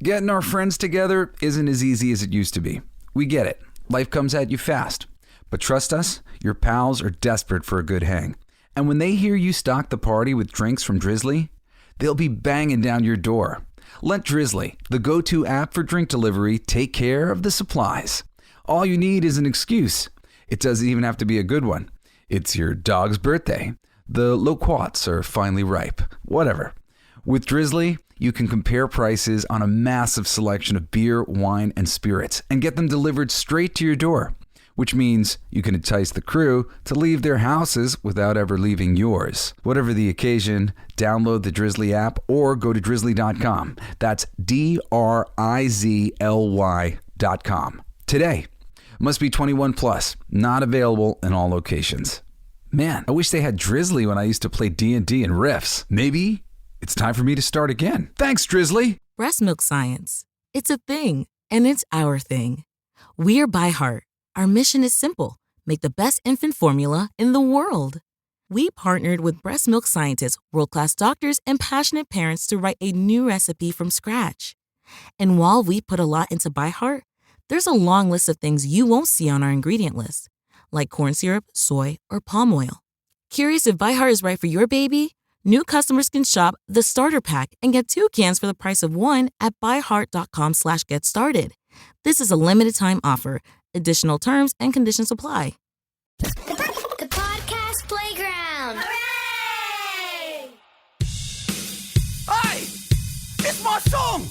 Getting our friends together isn't as easy as it used to be. We get it. Life comes at you fast. But trust us, your pals are desperate for a good hang. And when they hear you stock the party with drinks from Drizzly, they'll be banging down your door. Let Drizzly, the go-to app for drink delivery, take care of the supplies. All you need is an excuse. It doesn't even have to be a good one. It's your dog's birthday. The loquats are finally ripe. Whatever. With Drizzly, you can compare prices on a massive selection of beer, wine, and spirits and get them delivered straight to your door, which means you can entice the crew to leave their houses without ever leaving yours. Whatever the occasion, download the Drizzly app or go to drizzly.com. That's DRIZLY.com. Today. Must be 21 plus. Not available in all locations. Man, I wish they had Drizzly when I used to play D&D and Riffs. Maybe it's time for me to start again. Thanks, Drizzly. Breast milk science. It's a thing, and it's our thing. We're By Heart. Our mission is simple. Make the best infant formula in the world. We partnered with breast milk scientists, world-class doctors, and passionate parents to write a new recipe from scratch. And while we put a lot into By Heart, there's a long list of things you won't see on our ingredient list, like corn syrup, soy, or palm oil. Curious if By Heart is right for your baby? New customers can shop the starter pack and get 2 cans for the price of 1 at byheart.com/getstarted. This is a limited time offer. Additional terms and conditions apply. The podcast playground. Hooray! Hey, it's my song.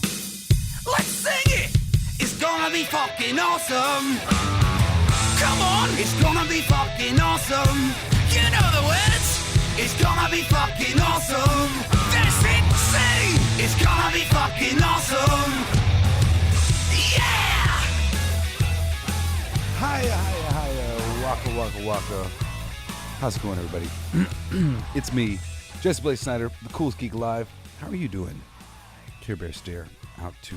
Let's sing it. It's gonna be fucking awesome. Come on, it's gonna be fucking awesome. You know the words. It's gonna be fucking awesome. That's it, sing. It's gonna be fucking awesome. Yeah! Hiya, waka, waka. How's it going, everybody? It's me, Jesse Blaze Snider, the Coolest Geek Alive. How are you doing? Care Bear stare out to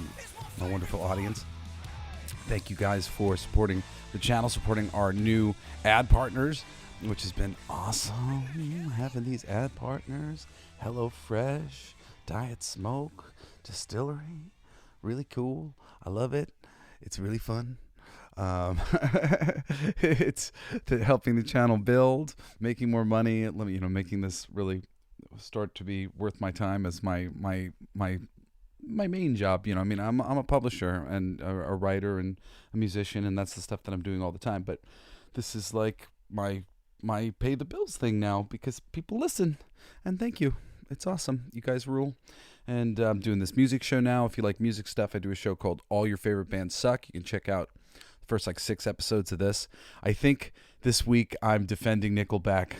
my wonderful audience. Thank you guys for supporting the channel, supporting our new ad partners, which has been awesome. Having these ad partners, HelloFresh, Diet Smoke, Distillery, really cool. I love it. It's really fun. It's helping the channel build, making more money. Making this really start to be worth my time as my main job. I'm a publisher and a writer and a musician, and that's the stuff that I'm doing all the time. But this is like my pay the bills thing now because people listen, and thank you. It's awesome. You guys rule. And I'm doing this music show now. If you like music stuff, I do a show called All Your Favorite Bands Suck. You can check out the first 6 episodes of this. I think this week I'm defending Nickelback.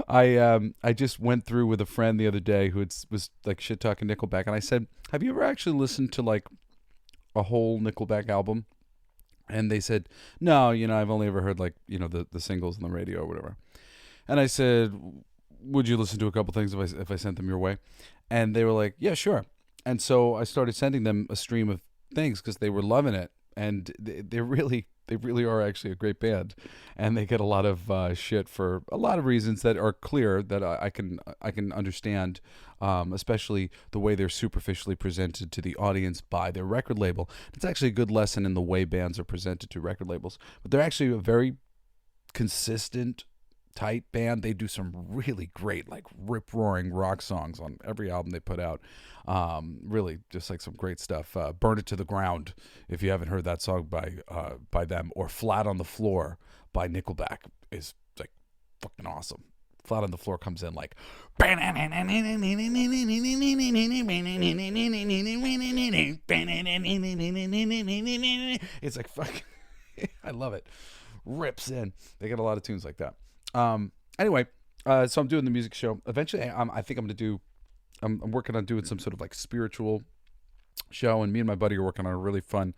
I just went through with a friend the other day who was like shit talking Nickelback, and I said, have you ever actually listened to like a whole Nickelback album? And they said, no, I've only ever heard like, the singles on the radio or whatever. And I said, would you listen to a couple things if I sent them your way? And they were like, yeah, sure. And so I started sending them a stream of things because they were loving it. And they really are actually a great band. And they get a lot of shit for a lot of reasons that are clear that I can understand, especially the way they're superficially presented to the audience by their record label. It's actually a good lesson in the way bands are presented to record labels. But they're actually a very consistent, tight band. They do some really great, like rip-roaring rock songs on every album they put out. Really just like some great stuff. Burn It to the Ground, if you haven't heard that song by them, or Flat on the Floor by Nickelback, is like fucking awesome. Flat on the Floor comes in like it's like fucking I love it. Rips in. They got a lot of tunes like that. Anyway, so I'm doing the music show. Eventually, I think I'm working on doing some sort of like spiritual show, and me and my buddy are working on a really fun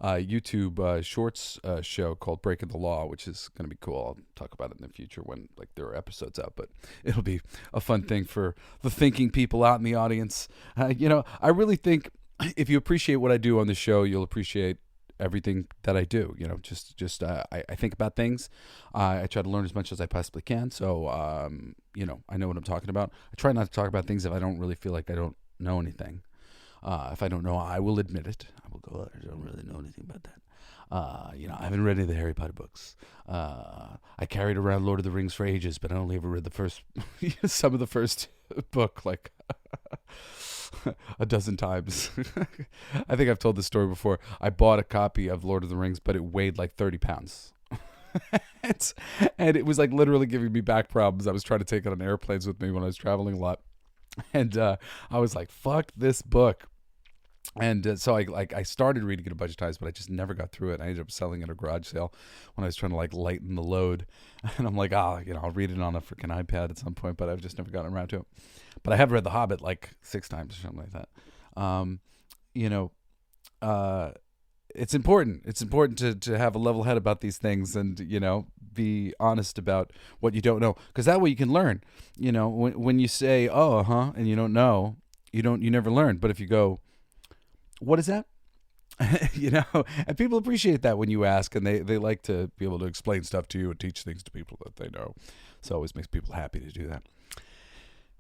YouTube shorts show called Breaking the Law, which is going to be cool. I'll talk about it in the future when like there are episodes out, but it'll be a fun thing for the thinking people out in the audience. I really think if you appreciate what I do on the show, you'll appreciate everything that I do. I think about things. I try to learn as much as I possibly can. So, I know what I'm talking about. I try not to talk about things if I don't really feel like I don't know anything. If I don't know, I will admit it. I will go, I don't really know anything about that. I haven't read any of the Harry Potter books. I carried around Lord of the Rings for ages, but I only ever read the first, some of the first book, like a dozen times. I think I've told this story before. I bought a copy of Lord of the Rings, but it weighed like 30 pounds. And it was like literally giving me back problems. I was trying to take it on airplanes with me when I was traveling a lot. And I was like, fuck this book. And so I started reading it a bunch of times, but I just never got through it. I ended up selling it at a garage sale when I was trying to like lighten the load. And I'm like, I'll read it on a freaking iPad at some point, but I've just never gotten around to it. But I have read The Hobbit like 6 times or something like that. It's important. It's important to have a level head about these things and, be honest about what you don't know. Because that way you can learn. When you say, and you don't know, you never learn. But if you go, what is that? And people appreciate that when you ask, and they like to be able to explain stuff to you and teach things to people that they know. So it always makes people happy to do that.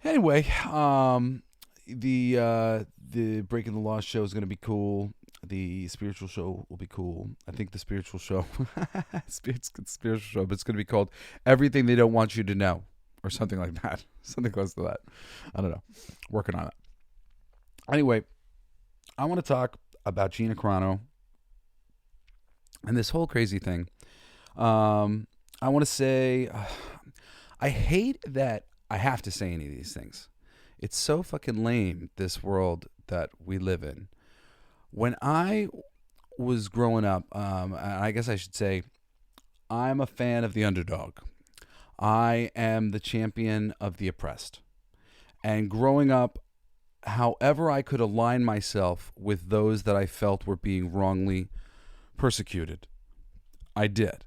Anyway, the Breaking the Law show is going to be cool. The spiritual show will be cool. I think the spiritual show, spiritual show, but it's going to be called Everything They Don't Want You to Know, or something like that. Something close to that. I don't know. Working on it. Anyway, I want to talk about GINA CARANO and this whole crazy thing. I want to say, I hate that I have to say any of these things. It's so fucking lame, this world that we live in. When I was growing up, I guess I should say, I'm a fan of the underdog. I am the champion of the oppressed. And growing up, however I could align myself with those that I felt were being wrongly persecuted, I did.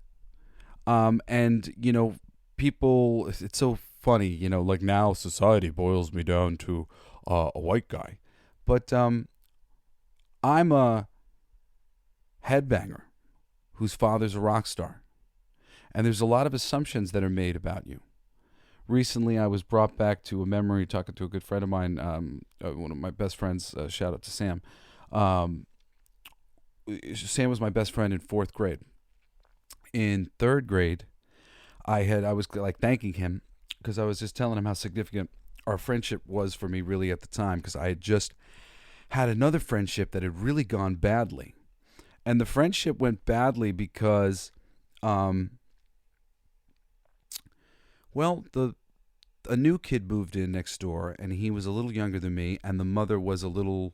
People, it's so funny, like now society boils me down to a white guy. But I'm a headbanger whose father's a rock star. And there's a lot of assumptions that are made about you. Recently, I was brought back to a memory talking to a good friend of mine, one of my best friends, shout out to Sam. Sam was my best friend in 4th grade. In 3rd grade, I was like thanking him because I was just telling him how significant our friendship was for me really at the time, because I had just had another friendship that had really gone badly. And the friendship went badly because a new kid moved in next door, and he was a little younger than me, and the mother was a little,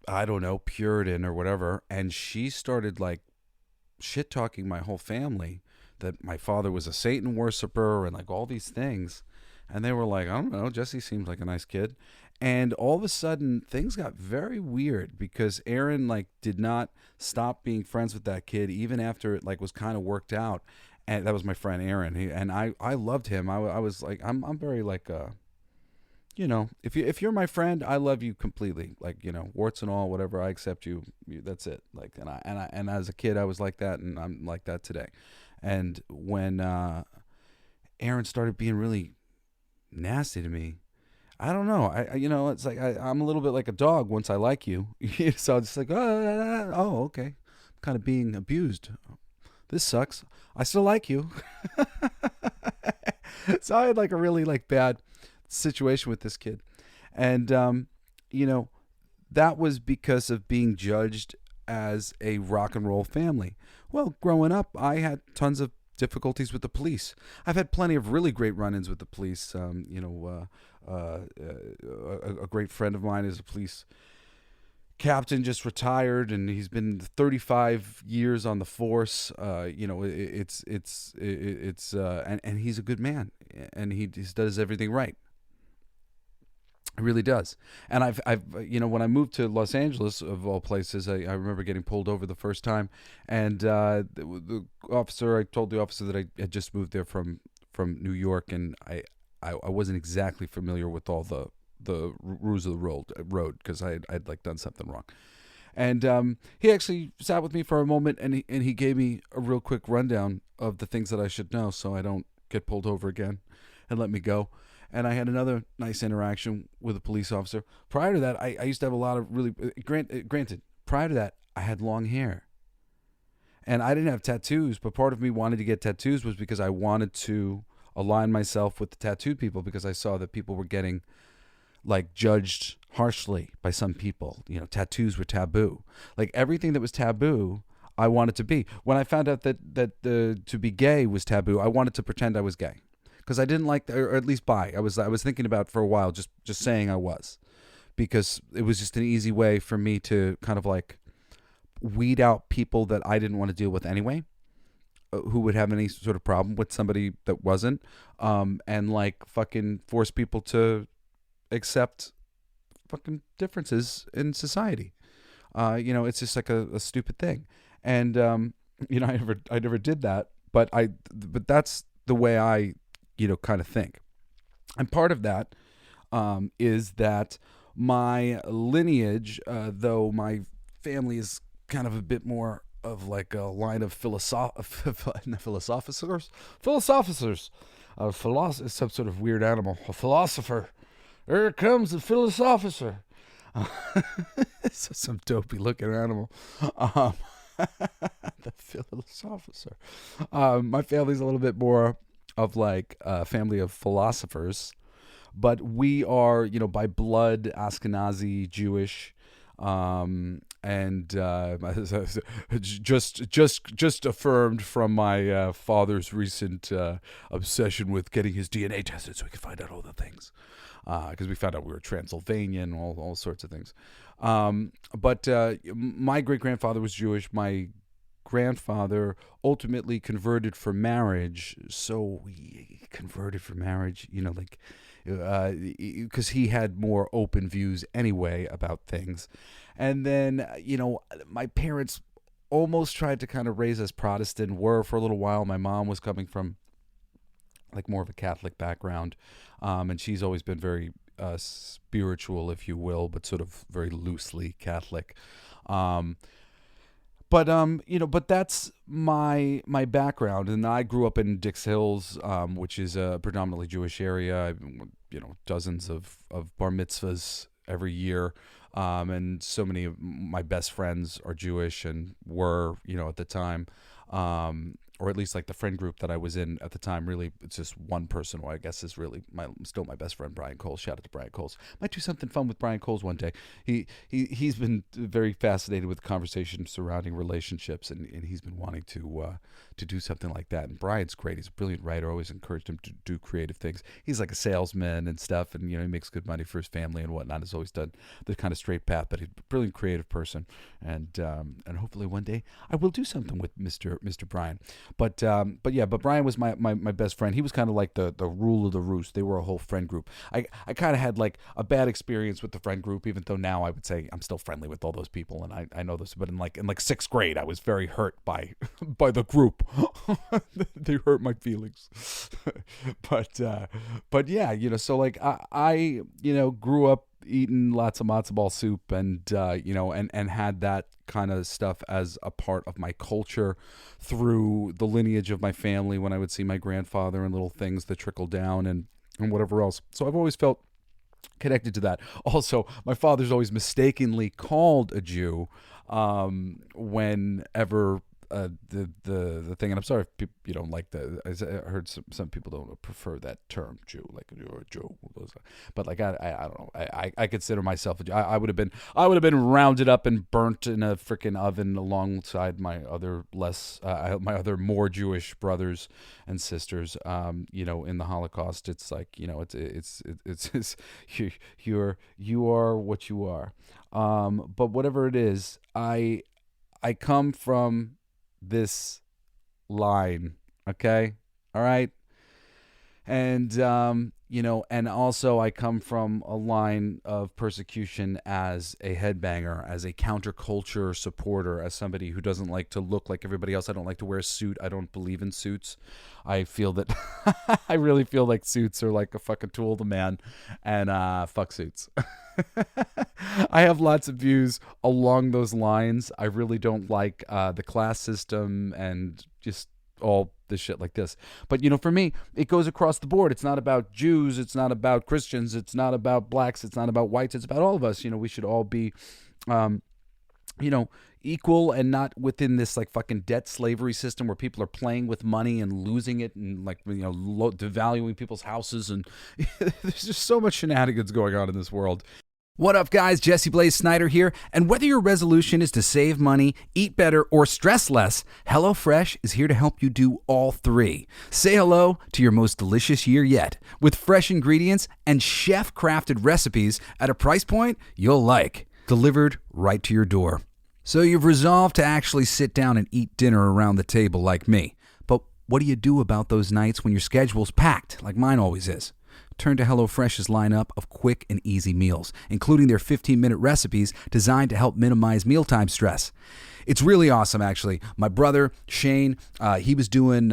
I don't know, Puritan or whatever, and she started like shit-talking my whole family that my father was a Satan worshiper and like all these things. And they were like, I don't know, Jesse seems like a nice kid. And all of a sudden, things got very weird because Aaron like did not stop being friends with that kid even after it like was kind of worked out. And that was my friend Aaron. I loved him. I was like, I'm very like, if you're my friend, I love you completely. Like, warts and all, whatever. I accept you. That's it. Like, and as a kid, I was like that, and I'm like that today. And when Aaron started being really nasty to me, I don't know. It's like I'm a little bit like a dog once I like you. So it's like, oh, okay. I'm kind of being abused. This sucks. I still like you. So I had like a really like bad situation with this kid. And, that was because of being judged as a rock and roll family. Well, growing up, I had tons of difficulties with the police. I've had plenty of really great run-ins with the police. A great friend of mine is a police captain, just retired, and he's been 35 years on the force. And he's a good man, and he does everything right. It really does. And I've when I moved to Los Angeles, of all places, I remember getting pulled over the first time, and the officer, I told the officer that I had just moved there from New York, and I wasn't exactly familiar with all the rules of the road because I'd like done something wrong. And he actually sat with me for a moment, and he gave me a real quick rundown of the things that I should know so I don't get pulled over again, and let me go. and I had another nice interaction with a police officer. Prior to that, I used to have a lot of really granted. Prior to that, I had long hair, and I didn't have tattoos. But part of me wanted to get tattoos was because I wanted to align myself with the tattooed people, because I saw that people were getting like judged harshly by some people. You know, tattoos were taboo. Like everything that was taboo, I wanted to be. When I found out that to be gay was taboo, I wanted to pretend I was gay, because I didn't like, or at least bi. I was thinking about for a while just saying I was, because it was just an easy way for me to kind of like weed out people that I didn't want to deal with anyway, who would have any sort of problem with somebody that wasn't, and like fucking force people to accept fucking differences in society. You know, it's just like a stupid thing. And you know, I never did that, but that's the way I, you know, kind of think. And part of that is that my lineage, though my family is kind of a bit more of like a line of philosophers, some sort of weird animal, a philosopher. Here comes the philosopher. It's some dopey looking animal. The philosopher. My family's a little bit more of like a family of philosophers, but we are, you know, by blood Ashkenazi Jewish, and just affirmed from my father's recent obsession with getting his DNA tested so he could find out all the things, because we found out we were Transylvanian, all sorts of things. But my great-grandfather was Jewish. My grandfather ultimately converted for marriage. So he converted for marriage, you know, like, because he had more open views anyway about things. And then, you know, my parents almost tried to kind of raise us Protestant, were for a little while. My mom was coming from like more of a Catholic background, and she's always been very spiritual, if you will, but sort of very loosely Catholic. But you know, but that's my background, and I grew up in Dix Hills, which is a predominantly Jewish area. You know, dozens of bar mitzvahs every year, and so many of my best friends are Jewish and were, you know, at the time, or at least like the friend group that I was in at the time. Really, it's just one person who I guess is really still my best friend, Brian Coles. Shout out to Brian Coles. Might do something fun with Brian Coles one day. He's been very fascinated with conversations surrounding relationships, and he's been wanting to do something like that. And Brian's great. He's a brilliant writer. I always encouraged him to do creative things. He's like a salesman and stuff, and you know, he makes good money for his family and whatnot. He's always done the kind of straight path, but he's a brilliant creative person, and hopefully one day I will do something with Mr. Brian. But Brian was my best friend. He was kind of like the rule of the roost. They were a whole friend group. I kind of had like a bad experience with the friend group, even though now I would say I'm still friendly with all those people, and I know this. But in like sixth grade, I was very hurt by the group. They hurt my feelings. but yeah, you know, so like I you know, grew up eating lots of matzo ball soup, and you know, and had that kind of stuff as a part of my culture through the lineage of my family, when I would see my grandfather and little things that trickle down and whatever else. So I've always felt connected to that. Also, my father's always mistakenly called a Jew whenever the thing, and I'm sorry if you don't like that. I heard some people don't prefer that term, Jew, like you're a Jew, but like I don't know. I consider myself a Jew. I would have been rounded up and burnt in a freaking oven alongside my other more Jewish brothers and sisters. You know, in the Holocaust, it's like, you know, it's you are what you are. But whatever it is, I come from this line, okay, all right, and you know, and also I come from a line of persecution as a headbanger, as a counterculture supporter, as somebody who doesn't like to look like everybody else. I don't like to wear a suit. I don't believe in suits. I feel that I really feel like suits are like a fucking tool of the man, and fuck suits. I have lots of views along those lines. I really don't like the class system and just all this shit like this. But, for me, it goes across the board. It's not about Jews. It's not about Christians. It's not about blacks. It's not about whites. It's about all of us. We should all be, equal and not within this like fucking debt slavery system where people are playing with money and losing it and like, devaluing people's houses. And there's just so much shenanigans going on in this world. What up, guys? Jesse Blaze Snider here. And whether your resolution is to save money, eat better, or stress less, HelloFresh is here to help you do all three. Say hello to your most delicious year yet with fresh ingredients and chef-crafted recipes at a price point you'll like, delivered right to your door. So you've resolved to actually sit down and eat dinner around the table like me. But what do you do about those nights when your schedule's packed, like mine always is? Turn to HelloFresh's lineup of quick and easy meals, including their 15-minute recipes designed to help minimize mealtime stress. It's really awesome, actually. My brother, Shane, he was doing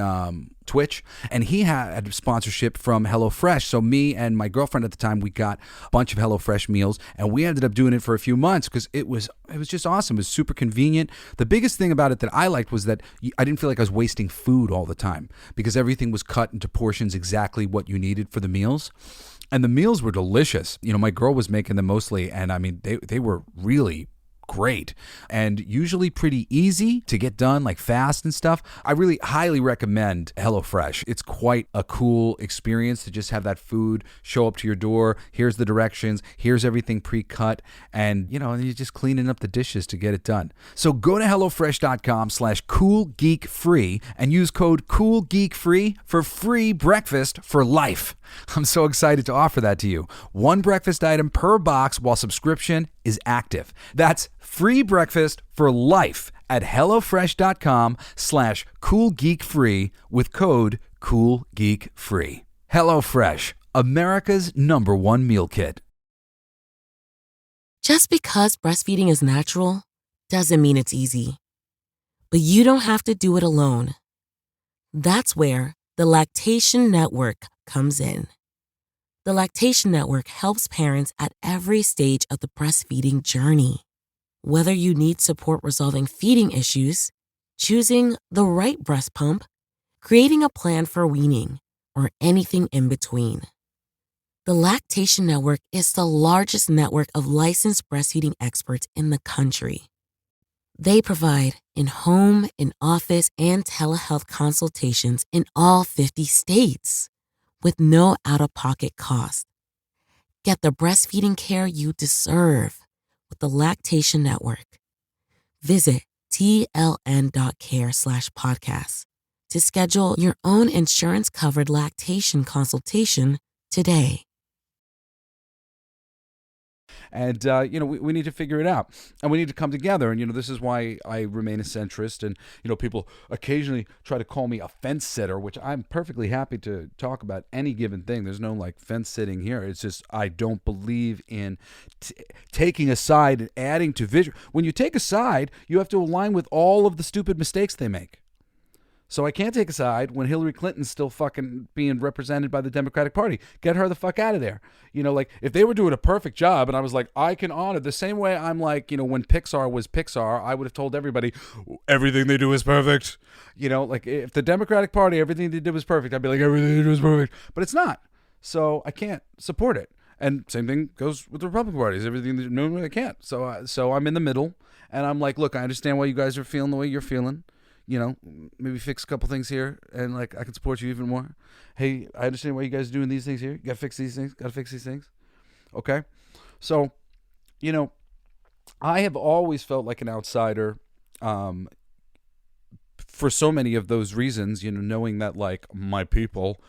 Twitch, and he had a sponsorship from HelloFresh. So me and my girlfriend at the time, we got a bunch of HelloFresh meals, and we ended up doing it for a few months because it was just awesome. It was super convenient. The biggest thing about it that I liked was that I didn't feel like I was wasting food all the time because everything was cut into portions exactly what you needed for the meals. And the meals were delicious. My girl was making them mostly, and I mean, they were really great and usually pretty easy to get done, like fast and stuff. I really highly recommend HelloFresh. It's quite a cool experience to just have that food show up to your door. Here's the directions. Here's everything pre-cut. And, you're just cleaning up the dishes to get it done. So go to HelloFresh.com/CoolGeekFree and use code CoolGeekFree for free breakfast for life. I'm so excited to offer that to you. One breakfast item per box while subscription is active. That's free breakfast for life at HelloFresh.com/CoolGeekFree with code CoolGeekFree. HelloFresh, America's #1 meal kit. Just because breastfeeding is natural doesn't mean it's easy. But you don't have to do it alone. That's where the Lactation Network comes in. The Lactation Network helps parents at every stage of the breastfeeding journey. Whether you need support resolving feeding issues, choosing the right breast pump, creating a plan for weaning, or anything in between. The Lactation Network is the largest network of licensed breastfeeding experts in the country. They provide in-home, in-office, and telehealth consultations in all 50 states with no out-of-pocket cost. Get the breastfeeding care you deserve with the Lactation Network. Visit tln.care/podcast to schedule your own insurance-covered lactation consultation today. And, we need to figure it out. And we need to come together. And, this is why I remain a centrist. And, people occasionally try to call me a fence sitter, which I'm perfectly happy to talk about any given thing. There's no, fence sitting here. It's just I don't believe in taking a side and adding to vision. When you take a side, you have to align with all of the stupid mistakes they make. So I can't take a side when Hillary Clinton's still fucking being represented by the Democratic Party. Get her the fuck out of there. If they were doing a perfect job and I was like, I can honor the same way I'm like, when Pixar was Pixar, I would have told everybody everything they do is perfect. If the Democratic Party, everything they did was perfect, I'd be like, everything they do is perfect. But it's not. So I can't support it. And same thing goes with the Republican parties. Everything they do, no, I can't. So I'm in the middle and I'm like, look, I understand why you guys are feeling the way you're feeling. Maybe fix a couple things here and I can support you even more. Hey, I understand why you guys are doing these things here. You got to fix these things. Got to fix these things. Okay. So, I have always felt like an outsider for so many of those reasons, knowing that my people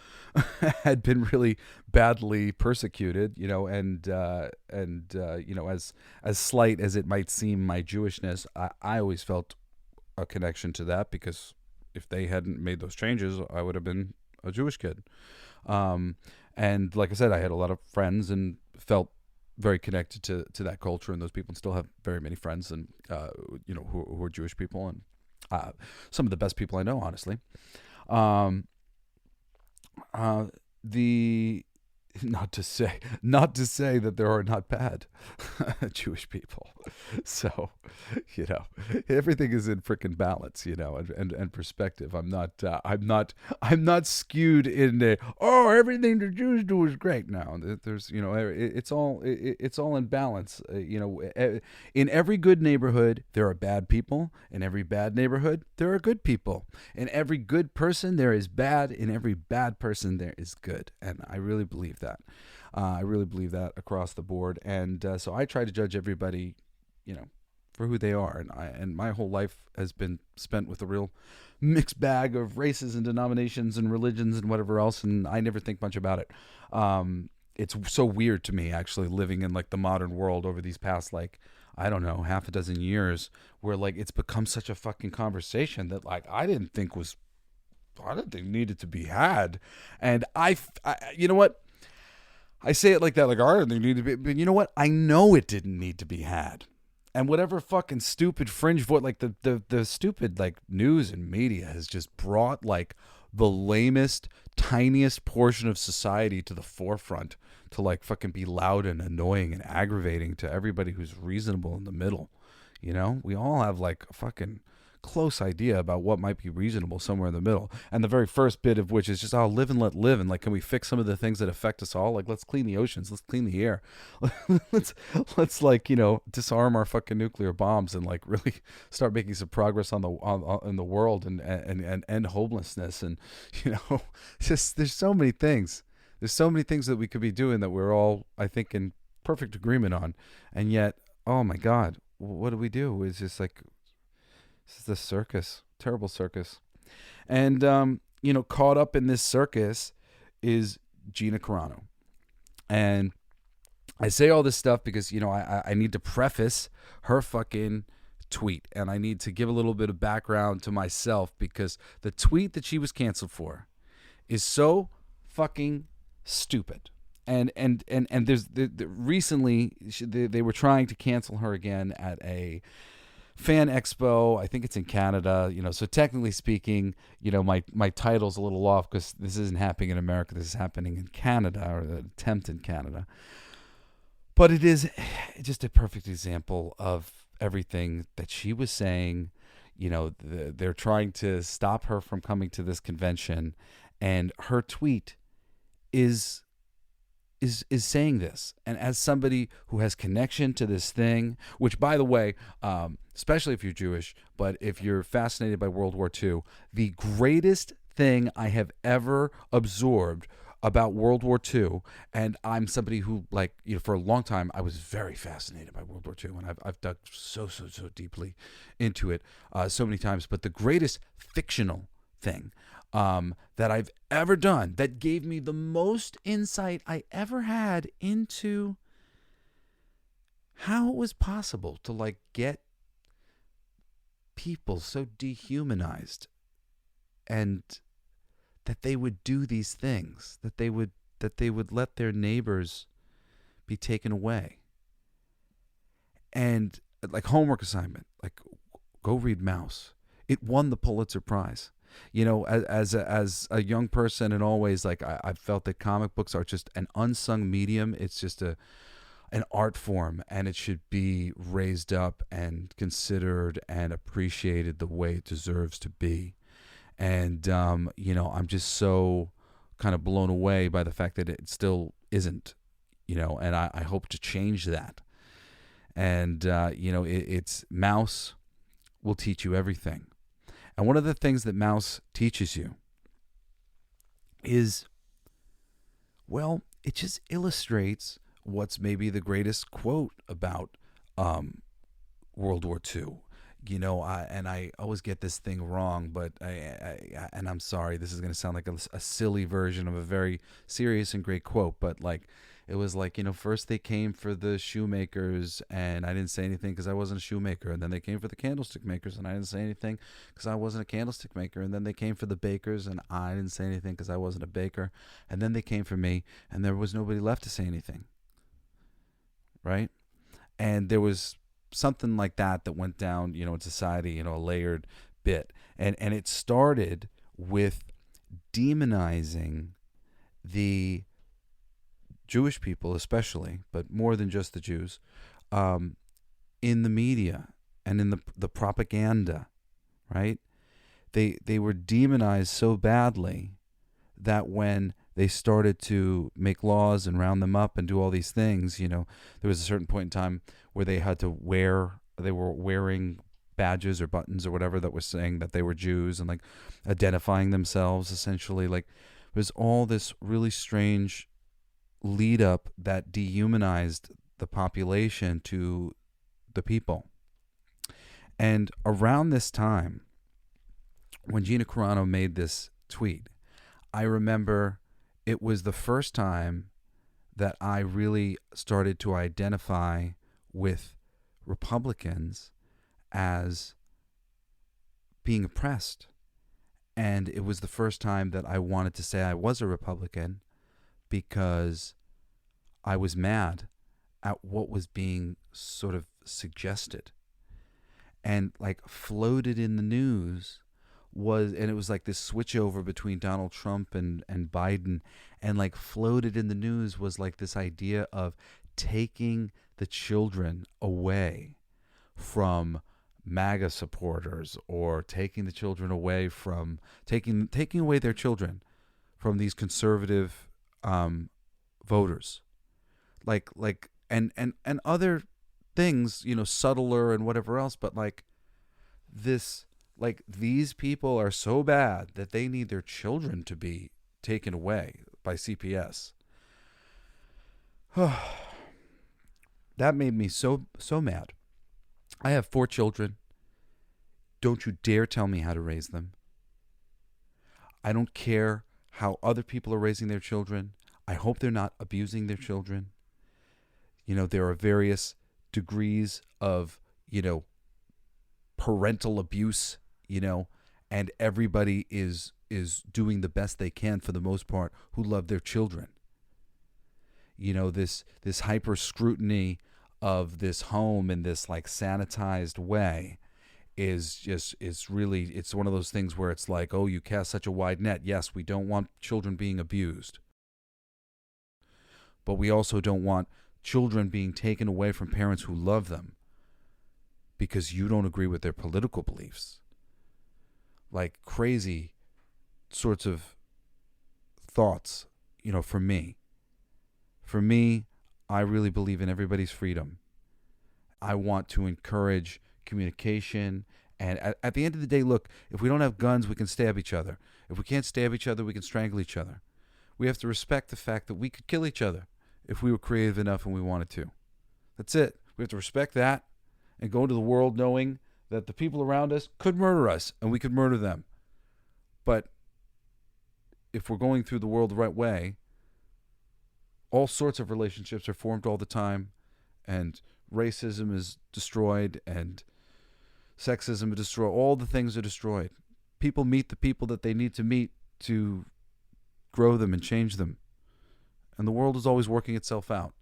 had been really badly persecuted, and as slight as it might seem, my Jewishness, I always felt a connection to that because if they hadn't made those changes, I would have been a Jewish kid. And like I said, I had a lot of friends and felt very connected to that culture and those people, and still have very many friends and who are Jewish people and some of the best people I know, honestly. Not to say that there are not bad Jewish people. So you know, everything is in frickin' balance, you know, and perspective. I'm not skewed in the, oh, everything the Jews do is great. No, there's, you know, it's all in balance. In every good neighborhood, there are bad people. In every bad neighborhood, there are good people. In every good person, there is bad. In every bad person, there is good. And I really believe that. I really believe that across the board. And so I try to judge everybody, you know, for who they are. And my whole life has been spent with a real mixed bag of races and denominations and religions and whatever else. And I never think much about it. It's so weird to me, actually, living in like the modern world over these past, like, I don't know, half a dozen years, where like it's become such a fucking conversation that like I didn't think needed to be had. And I you know what? I say it like that, like, I don't think it needed to be, but you know what? I know it didn't need to be had. And whatever fucking stupid fringe voice, like the stupid like news and media has just brought like the lamest, tiniest portion of society to the forefront to like fucking be loud and annoying and aggravating to everybody who's reasonable in the middle. You know, we all have like a fucking close idea about what might be reasonable somewhere in the middle, and the very first bit of which is just, live and let live, and like, can we fix some of the things that affect us all? Like, let's clean the oceans, let's clean the air, let's like, you know, disarm our fucking nuclear bombs and like really start making some progress on in the world and end homelessness. And you know, just there's so many things that we could be doing that we're all, I think, in perfect agreement on, and yet, oh my God, what do we do? It's just like, this is a circus, terrible circus. And, you know, caught up in this circus is GINA CARANO. And I say all this stuff because, you know, I need to preface her fucking tweet. And I need to give a little bit of background to myself, because the tweet that she was canceled for is so fucking stupid. And there's recently they were trying to cancel her again at a fan expo. I think it's in Canada, you know, so technically speaking, you know, my title's a little off because this isn't happening in America. This is happening in Canada, or the attempt in Canada. But it is just a perfect example of everything that she was saying. You know, they're trying to stop her from coming to this convention, and her tweet is saying this. And as somebody who has connection to this thing, which, by the way, especially if you're Jewish, but if you're fascinated by World War II, the greatest thing I have ever absorbed about World War II, and I'm somebody who, like, you know, for a long time, I was very fascinated by World War II, and I've dug so deeply into it so many times, but the greatest fictional thing that I've ever done, that gave me the most insight I ever had into how it was possible to like get people so dehumanized, and that they would do these things, that they would let their neighbors be taken away. And like, homework assignment, like, go read Mouse. It won the Pulitzer Prize. You know, as a young person, and always, like, I felt that comic books are just an unsung medium. It's just an art form, and it should be raised up and considered and appreciated the way it deserves to be. And, you know, I'm just so kind of blown away by the fact that it still isn't, you know, and I hope to change that. And, you know, it's Mouse will teach you everything. And one of the things that Mouse teaches you is, well, it just illustrates what's maybe the greatest quote about World War II. You know, I always get this thing wrong, but and I'm sorry, this is going to sound like a silly version of a very serious and great quote, but like, it was like, you know, first they came for the shoemakers, and I didn't say anything because I wasn't a shoemaker. And then they came for the candlestick makers, and I didn't say anything because I wasn't a candlestick maker. And then they came for the bakers, and I didn't say anything because I wasn't a baker. And then they came for me, and there was nobody left to say anything. Right? And there was something like that went down, you know, in society, you know, a layered bit. And it started with demonizing the Jewish people especially, but more than just the Jews, in the media, and in the propaganda, right? They were demonized so badly that when they started to make laws and round them up and do all these things, there was a certain point in time where they were wearing badges or buttons or whatever that was saying that they were Jews and like identifying themselves essentially. Like there's all this really strange lead up that dehumanized the population to the people. And around this time, when GINA CARANO made this tweet, I remember it was the first time that I really started to identify with Republicans as being oppressed. And it was the first time that I wanted to say I was a Republican because I was mad at what was being sort of suggested. And like floated in the news it was like this switch over between Donald Trump and Biden, and like floated in the news was like this idea of taking the children away from MAGA supporters, or taking the children away from taking away their children from these conservative voters, like and other things, subtler and whatever else, but like this, like these people are so bad that they need their children to be taken away by CPS. That made me so mad. I have 4 children. Don't you dare tell me how to raise them. I don't care how other people are raising their children. I hope they're not abusing their children. There are various degrees of, parental abuse, and everybody is doing the best they can for the most part who love their children. This hyper scrutiny of this home in this like sanitized way it's one of those things where it's like, oh, you cast such a wide net. Yes, we don't want children being abused, but we also don't want children being taken away from parents who love them because you don't agree with their political beliefs. Like crazy sorts of thoughts, for me. For me, I really believe in everybody's freedom. I want to encourage communication. And at the end of the day, look, if we don't have guns, we can stab each other. If we can't stab each other, we can strangle each other. We have to respect the fact that we could kill each other if we were creative enough and we wanted to. That's it. We have to respect that and go into the world knowing that the people around us could murder us and we could murder them. But if we're going through the world the right way, all sorts of relationships are formed all the time, and racism is destroyed, and sexism is destroyed. All the things are destroyed. People meet the people that they need to meet to grow them and change them. And the world is always working itself out.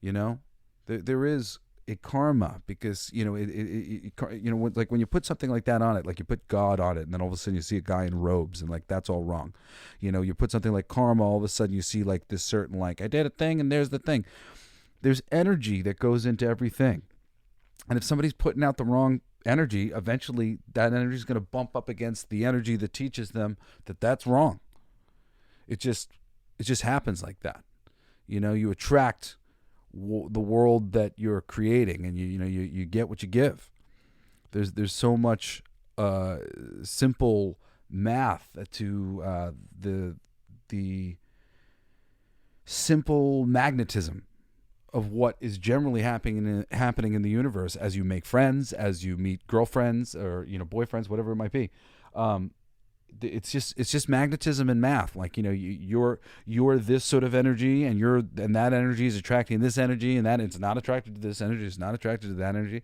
There is a karma, because like when you put something like that on it, like you put God on it, and then all of a sudden you see a guy in robes, and like that's all wrong. You put something like karma, all of a sudden you see like this certain, like, I did a thing and there's the thing. There's energy that goes into everything, and if somebody's putting out the wrong energy, eventually that energy is going to bump up against the energy that teaches them that that's wrong. It just happens like that. You attract the world that you're creating, and you get what you give. There's so much simple math to the simple magnetism of what is generally happening in the universe as you make friends, as you meet girlfriends or boyfriends, whatever it might be. It's just magnetism and math. Like, you're this sort of energy, and that energy is attracting this energy, and that it's not attracted to this energy, it's not attracted to that energy.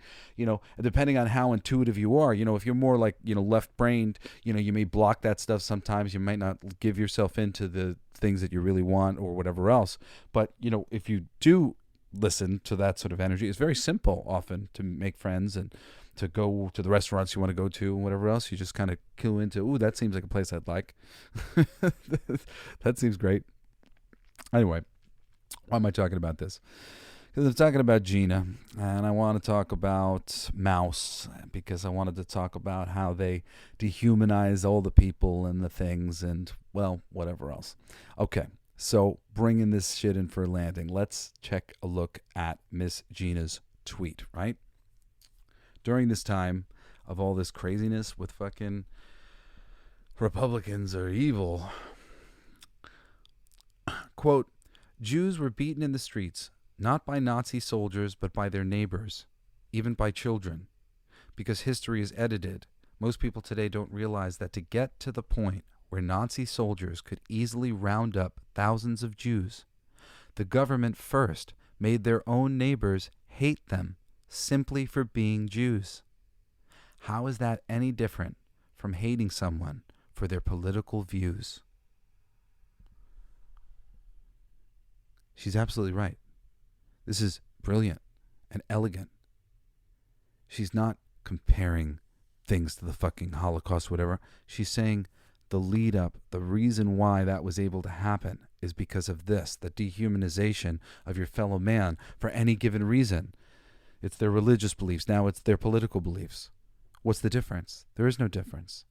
Depending on how intuitive you are, if you're more like, left-brained, you may block that stuff sometimes. You might not give yourself into the things that you really want or whatever else. But, if you do listen to that sort of energy, it's very simple often to make friends and to go to the restaurants you want to go to and whatever else. You just kind of clue into, ooh, that seems like a place I'd like. That seems great. Anyway, why am I talking about this? Because I'm talking about Gina, and I want to talk about Mouse, because I wanted to talk about how they dehumanize all the people and the things and, well, whatever else. Okay, so bringing this shit in for a landing, let's check a look at Miss Gina's tweet, right? During this time of all this craziness with fucking Republicans are evil. Quote, Jews were beaten in the streets, not by Nazi soldiers, but by their neighbors, even by children. Because history is edited, most people today don't realize that to get to the point where Nazi soldiers could easily round up thousands of Jews, the government first made their own neighbors hate them simply for being Jews. How is that any different from hating someone for their political views? She's absolutely right. This is brilliant and elegant. She's not comparing things to the fucking Holocaust, whatever. She's saying the lead up, the reason why that was able to happen is because of this, the dehumanization of your fellow man for any given reason. It's their religious beliefs. Now it's their political beliefs. What's the difference? There is no difference.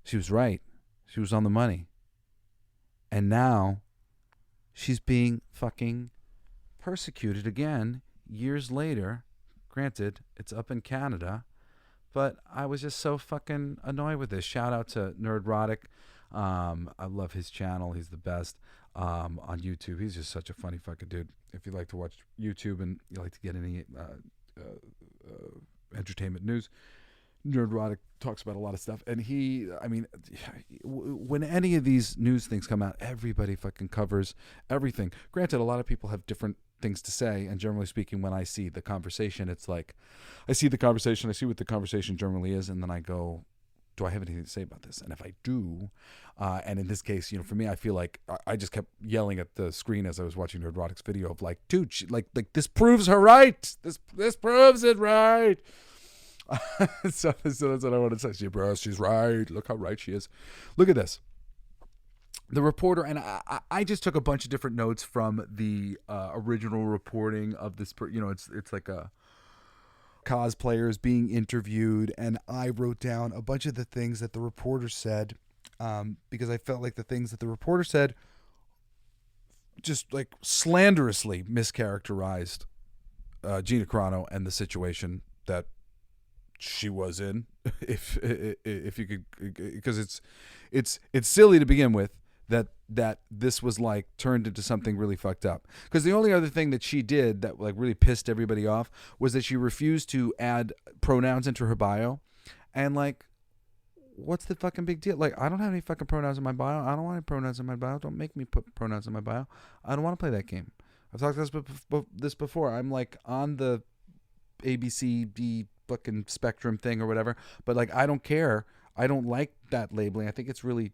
She was right. She was on the money. And now she's being fucking persecuted again years later. Granted, it's up in Canada, but I was just so fucking annoyed with this. Shout out to Nerdrotic. I love his channel. He's the best on YouTube. He's just such a funny fucking dude. If you like to watch YouTube and you like to get any entertainment news, Nerdrotic talks about a lot of stuff. And when any of these news things come out, everybody fucking covers everything. Granted, a lot of people have different things to say, and generally speaking, when I see the conversation, it's like, I see the conversation, I see what the conversation generally is, and then I go, do I have anything to say about this? And if I do, and in this case, for me, I feel like I just kept yelling at the screen as I was watching Nerdrotic's video of like, dude, like this proves her right. This proves it right. So that's what I want to say. She's right. Look how right she is. Look at this. The reporter, and I just took a bunch of different notes from the original reporting of this. It's like a cosplayers being interviewed, and I wrote down a bunch of the things that the reporter said, because I felt like the things that the reporter said just like slanderously mischaracterized Gina Carano and the situation that she was in, if you could, because it's silly to begin with that this was like turned into something really fucked up. Because the only other thing that she did that like really pissed everybody off was that she refused to add pronouns into her bio, and like, what's the fucking big deal? Like, I don't have any fucking pronouns in my bio. I don't want any pronouns in my bio. Don't make me put pronouns in my bio. I don't want to play that game. I've talked this before. I'm like on the ABCD fucking spectrum thing or whatever, but like, I don't care. I don't like that labeling. I think it's really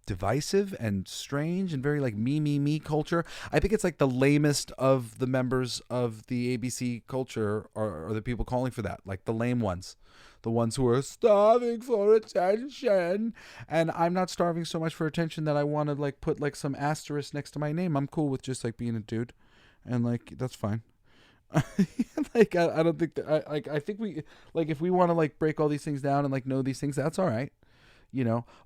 divisive and strange and very like me culture. I think it's like the lamest of the members of the ABC culture are the people calling for that, like the lame ones, the ones who are starving for attention. And I'm not starving so much for attention that I want to like put like some asterisk next to my name. I'm cool with just like being a dude, and like that's fine. Like I don't think that I think we like, if we want to like break all these things down and like know these things, that's all right,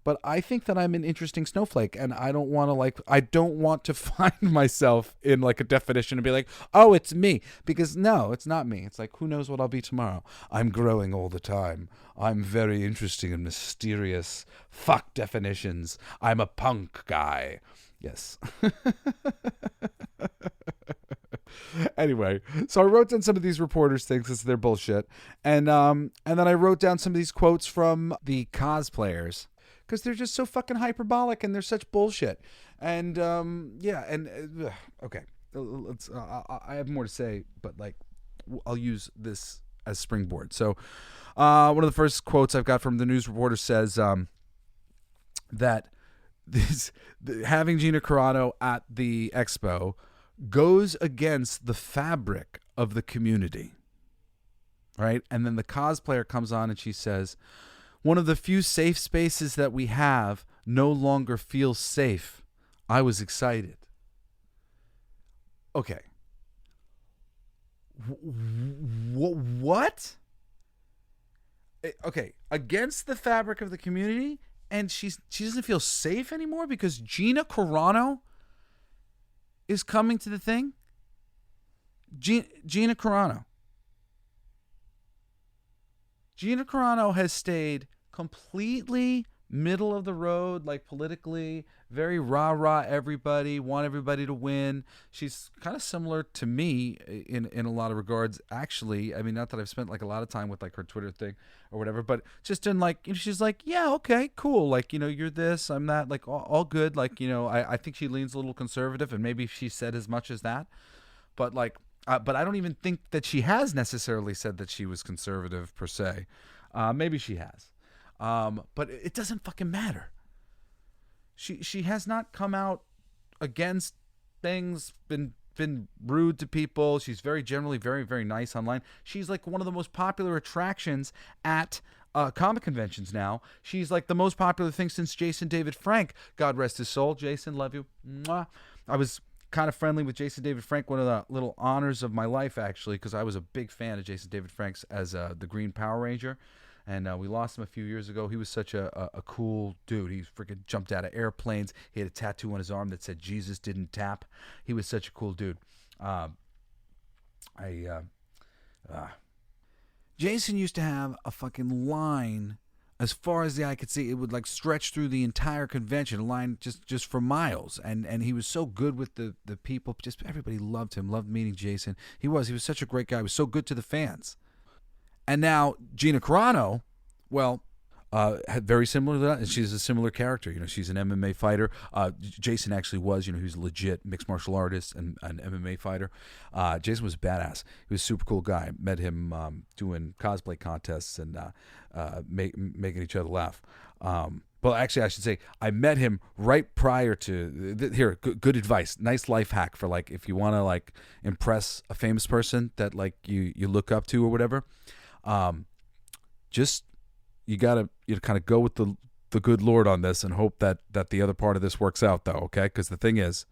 but I think that I'm an interesting snowflake, and I don't want to find myself in like a definition and be like, oh, it's me, because no, it's not me. It's like, who knows what I'll be tomorrow. I'm growing all the time. I'm very interesting and mysterious. Fuck definitions. I'm a punk guy. Yes. Anyway, so I wrote down some of these reporters' things because they're bullshit, and then I wrote down some of these quotes from the cosplayers because they're just so fucking hyperbolic and they're such bullshit. And okay, I have more to say, but like, I'll use this as springboard. So, one of the first quotes I've got from the news reporter says that having Gina Carano at the expo goes against the fabric of the community, right? And then the cosplayer comes on and she says, one of the few safe spaces that we have no longer feels safe. I was excited. Okay. What? Okay, against the fabric of the community, and she doesn't feel safe anymore because GINA CARANO is coming to the thing. GINA CARANO. GINA CARANO has stayed completely middle of the road, like politically, very rah-rah everybody, want everybody to win. She's kind of similar to me in a lot of regards, actually. I mean, not that I've spent like a lot of time with like her Twitter thing or whatever, but just in like, she's like, yeah, okay, cool. Like, you're this, I'm that, like all good. Like, I think she leans a little conservative, and maybe she said as much as that, but like, but I don't even think that she has necessarily said that she was conservative per se. Maybe she has. But it doesn't fucking matter. She has not come out against things, been rude to people. She's generally very, very nice online. She's like one of the most popular attractions at comic conventions now. She's like the most popular thing since Jason David Frank. God rest his soul. Jason, love you. Mwah. I was kind of friendly with Jason David Frank, one of the little honors of my life, actually, because I was a big fan of Jason David Frank's as the Green Power Ranger. And we lost him a few years ago. He was such a cool dude. He freaking jumped out of airplanes. He had a tattoo on his arm that said Jesus didn't tap. He was such a cool dude. Jason used to have a fucking line as far as the eye could see. It would like stretch through the entire convention, a line just for miles. And he was so good with the people. Just everybody loved him, loved meeting Jason. He was such a great guy. He was so good to the fans. And now GINA CARANO, well, very similar to that. And she's a similar character. She's an MMA fighter. Jason actually was, he was a legit mixed martial artist and an MMA fighter. Jason was a badass. He was a super cool guy. Met him doing cosplay contests and making each other laugh. Well, actually, I should say I met him right prior to here. Good advice, nice life hack for like if you want to like impress a famous person that like you look up to or whatever. Just you gotta kind of go with the good Lord on this and hope that the other part of this works out though, okay? Because the thing is,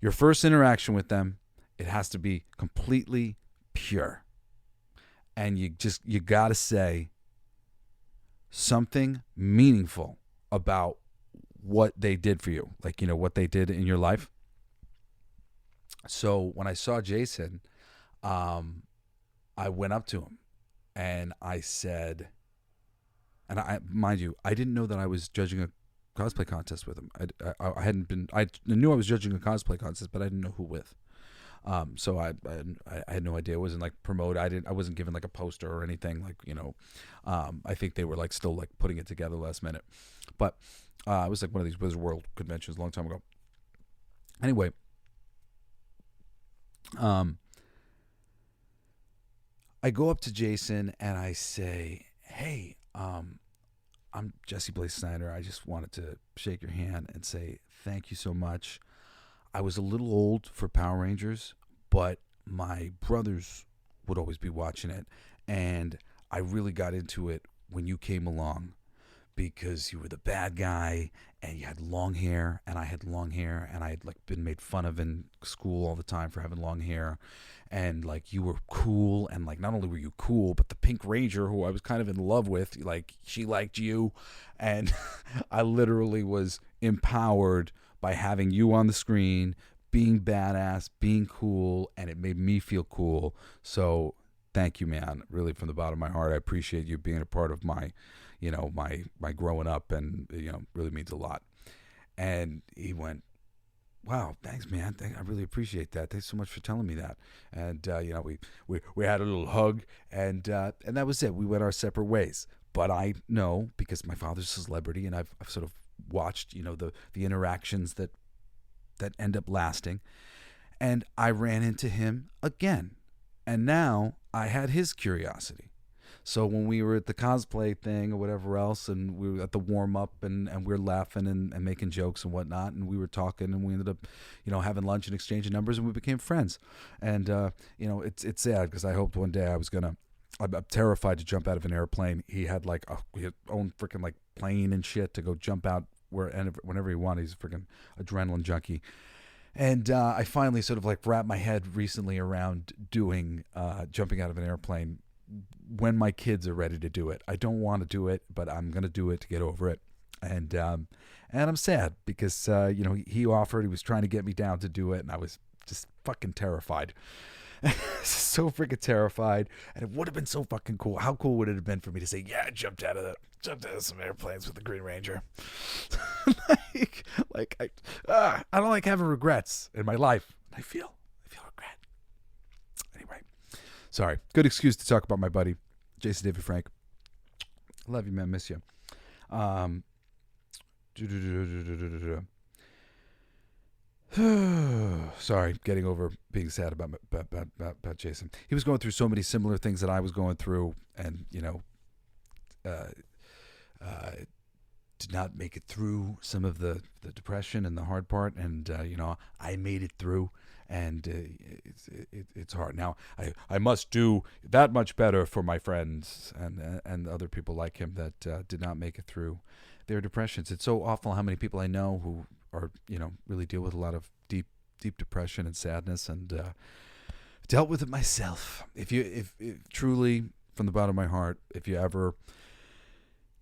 your first interaction with them, it has to be completely pure, and you gotta say something meaningful about what they did for you, like what they did in your life. So when I saw Jason, I went up to him. And I said, and I mind you, I didn't know that I was judging a cosplay contest with him. I hadn't been. I knew I was judging a cosplay contest, but I didn't know who with. So I had no idea. It wasn't like promote. I wasn't given like a poster or anything. Like I think they were like still like putting it together last minute. But it was like one of these Wizard World conventions a long time ago. Anyway, I go up to Jason and I say, hey, I'm Jesse Blaze Snider. I just wanted to shake your hand and say thank you so much. I was a little old for Power Rangers, but my brothers would always be watching it. And I really got into it when you came along because you were the bad guy and you had long hair and I had long hair and I had like been made fun of in school all the time for having long hair. And like you were cool, and like not only were you cool, but the Pink Ranger, who I was kind of in love with, like she liked you, and I literally was empowered by having you on the screen, being badass, being cool, and it made me feel cool. So thank you, man. Really, from the bottom of my heart, I appreciate you being a part of my, my growing up, and really means a lot. And he went, wow, thanks, man. I really appreciate that. Thanks so much for telling me that. And we had a little hug, and that was it. We went our separate ways. But I know, because my father's a celebrity, and I've sort of watched, the interactions that end up lasting. And I ran into him again, and now I had his curiosity. So when we were at the cosplay thing or whatever else, and we were at the warm up and we were laughing and making jokes and whatnot, and we were talking, and we ended up, having lunch and exchanging numbers, and we became friends. And it's sad because I hoped one day I'm terrified to jump out of an airplane. He had like his own freaking like plane and shit to go jump out whenever he wanted. He's a freaking adrenaline junkie. And I finally sort of like wrapped my head recently around doing jumping out of an airplane when my kids are ready to do it. I don't want to do it, but I'm going to do it to get over it. And I'm sad because, he offered, he was trying to get me down to do it, and I was just fucking terrified. So freaking terrified. And it would have been so fucking cool. How cool would it have been for me to say, yeah, I jumped out of some airplanes with the Green Ranger. I don't like having regrets in my life. I feel regret. Anyway, sorry. Good excuse to talk about my buddy, Jason David Frank. Love you, man. Miss you. Sorry, getting over being sad about Jason. He was going through so many similar things that I was going through, and did not make it through some of the depression and the hard part, and I made it through, and it's hard now. I must do that much better for my friends and other people like him that did not make it through their depressions. It's so awful how many people I know who are really deal with a lot of deep depression and sadness, and dealt with it myself. If truly, from the bottom of my heart, if you ever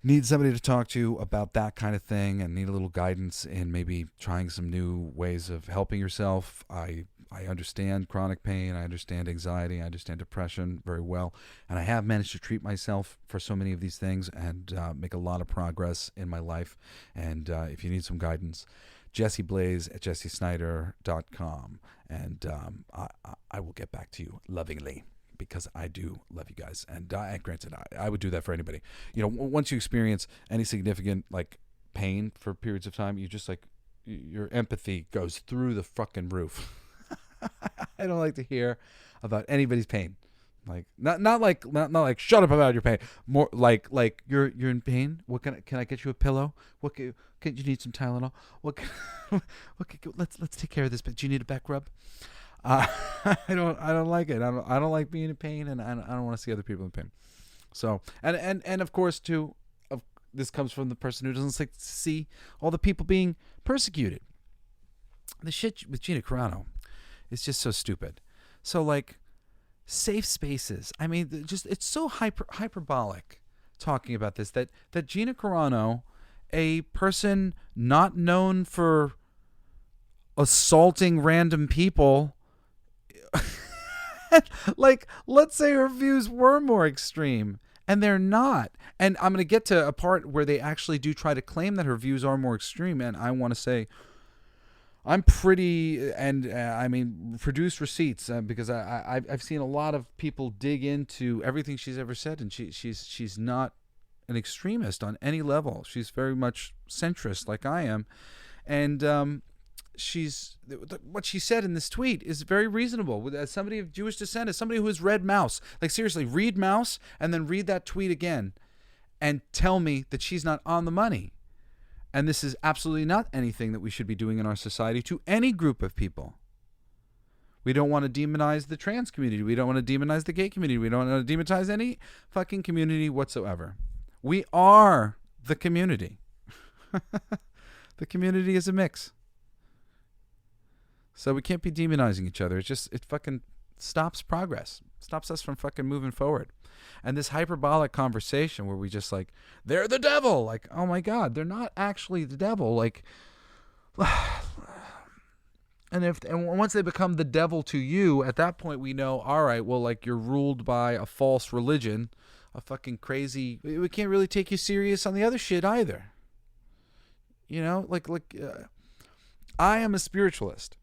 need somebody to talk to about that kind of thing and need a little guidance in maybe trying some new ways of helping yourself, I understand chronic pain, I understand anxiety, I understand depression very well, and I have managed to treat myself for so many of these things and make a lot of progress in my life. And if you need some guidance, Jesse Blaze at jessesnider.com, and I will get back to you lovingly, because I do love you guys. And granted, I would do that for anybody. Once you experience any significant pain for periods of time, you just your empathy goes through the fucking roof. I don't like to hear about anybody's pain. Not like shut up about your pain. More like you're in pain. What can I get you a pillow? What can you need some Tylenol? Let's take care of this. But do you need a back rub? I don't like it. I don't like being in pain, and I don't want to see other people in pain. So and of course too, this comes from the person who doesn't like to see all the people being persecuted. The shit with GINA CARANO is just so stupid. So safe spaces. I mean, just it's so hyperbolic talking about this that GINA CARANO, a person not known for assaulting random people, let's say her views were more extreme, and they're not. And I'm going to get to a part where they actually do try to claim that her views are more extreme, and I want to say I'm pretty, and produce receipts, because I've seen a lot of people dig into everything she's ever said, and she's not an extremist on any level. She's very much centrist like I am, and what she said in this tweet is very reasonable. As somebody of Jewish descent, as somebody who has read Mouse, seriously, read Mouse and then read that tweet again and tell me that she's not on the money. And this is absolutely not anything that we should be doing in our society to any group of people. We don't want to demonize the trans community. We don't want to demonize the gay community. We don't want to demonize any fucking community whatsoever. We are the community. The community is a mix. So we can't be demonizing each other. It fucking stops progress. Stops us from fucking moving forward. And this hyperbolic conversation where we just they're the devil. Oh my God, they're not actually the devil. And once they become the devil to you, at that point we know, all right, well, you're ruled by a false religion, a fucking crazy. We can't really take you serious on the other shit either. I am a spiritualist.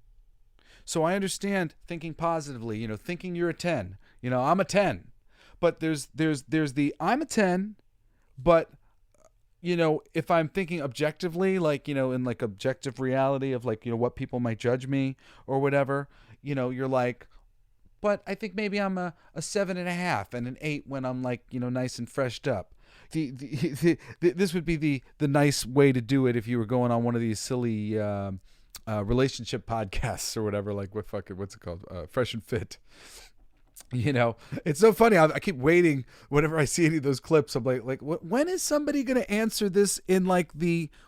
So I understand thinking positively, thinking you're a 10. I'm a 10. But there's the I'm a 10, but if I'm thinking objectively, in objective reality of what people might judge me or whatever, you're but I think maybe I'm a 7.5 and an 8 when I'm nice and freshed up. This would be the nice way to do it if you were going on one of these silly relationship podcasts or whatever, what's it called? Fresh and Fit. It's so funny. I keep waiting whenever I see any of those clips. I'm like, when is somebody going to answer this in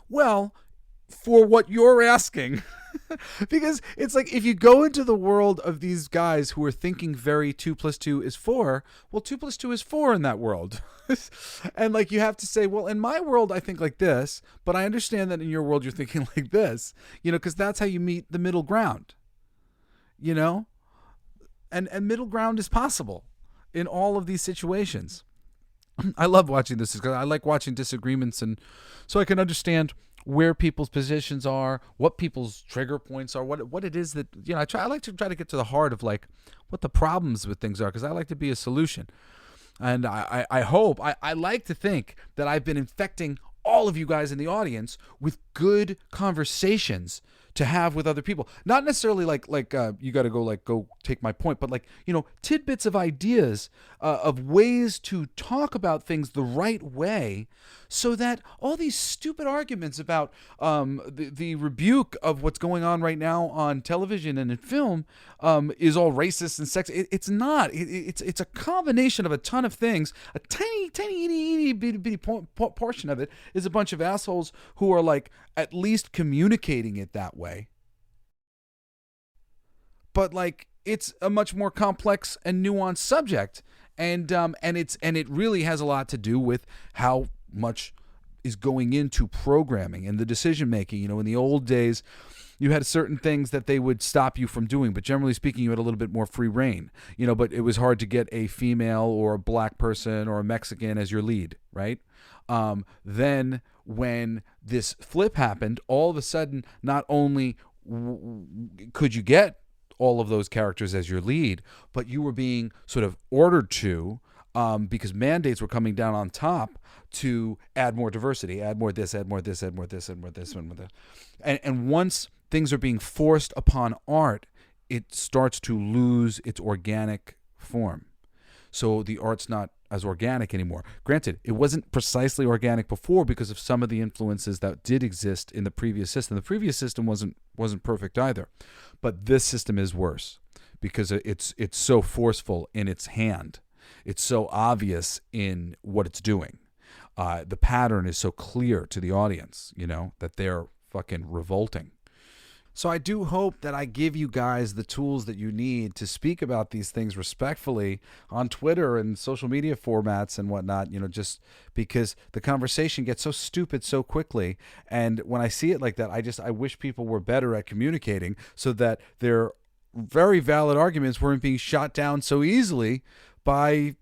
well, for what you're asking. Because it's like, if you go into the world of these guys who are thinking very 2 + 2 is 4, well, 2 + 2 is 4 in that world. And like, you have to say, well, in my world, I think like this, but I understand that in your world, you're thinking like this, because that's how you meet the middle ground, and middle ground is possible in all of these situations. I love watching this because I like watching disagreements, and so I can understand where people's positions are, what people's trigger points are, what it is that, I like to try to get to the heart of like what the problems with things are, because I like to be a solution. And I hope, I like to think that I've been infecting all of you guys in the audience with good conversations to have with other people. Not necessarily like you got to go take my point, but like, tidbits of ideas of ways to talk about things the right way, so that all these stupid arguments about the rebuke of what's going on right now on television and in film is all racist and sexist. It's not. It's a combination of a ton of things. A tiny, itty bitty portion of it is a bunch of assholes who are like at least communicating it that way. But like, it's a much more complex and nuanced subject, and it really has a lot to do with how much is going into programming and the decision making. In the old days, you had certain things that they would stop you from doing, but generally speaking, you had a little bit more free reign. But it was hard to get a female or a black person or a Mexican as your lead, right? Then when this flip happened, all of a sudden, not only could you get all of those characters as your lead, but you were being sort of ordered to, because mandates were coming down on top to add more diversity, add more this, add more this, add more this, add more this, add more this. And once things are being forced upon art, it starts to lose its organic form. So the art's not as organic anymore. Granted, it wasn't precisely organic before because of some of the influences that did exist in the previous system. The previous system wasn't perfect either, but this system is worse because it's so forceful in its hand. It's so obvious in what it's doing. The pattern is so clear to the audience, that they're fucking revolting. So I do hope that I give you guys the tools that you need to speak about these things respectfully on Twitter and social media formats and whatnot, just because the conversation gets so stupid so quickly. And when I see it like that, I wish people were better at communicating so that their very valid arguments weren't being shot down so easily by,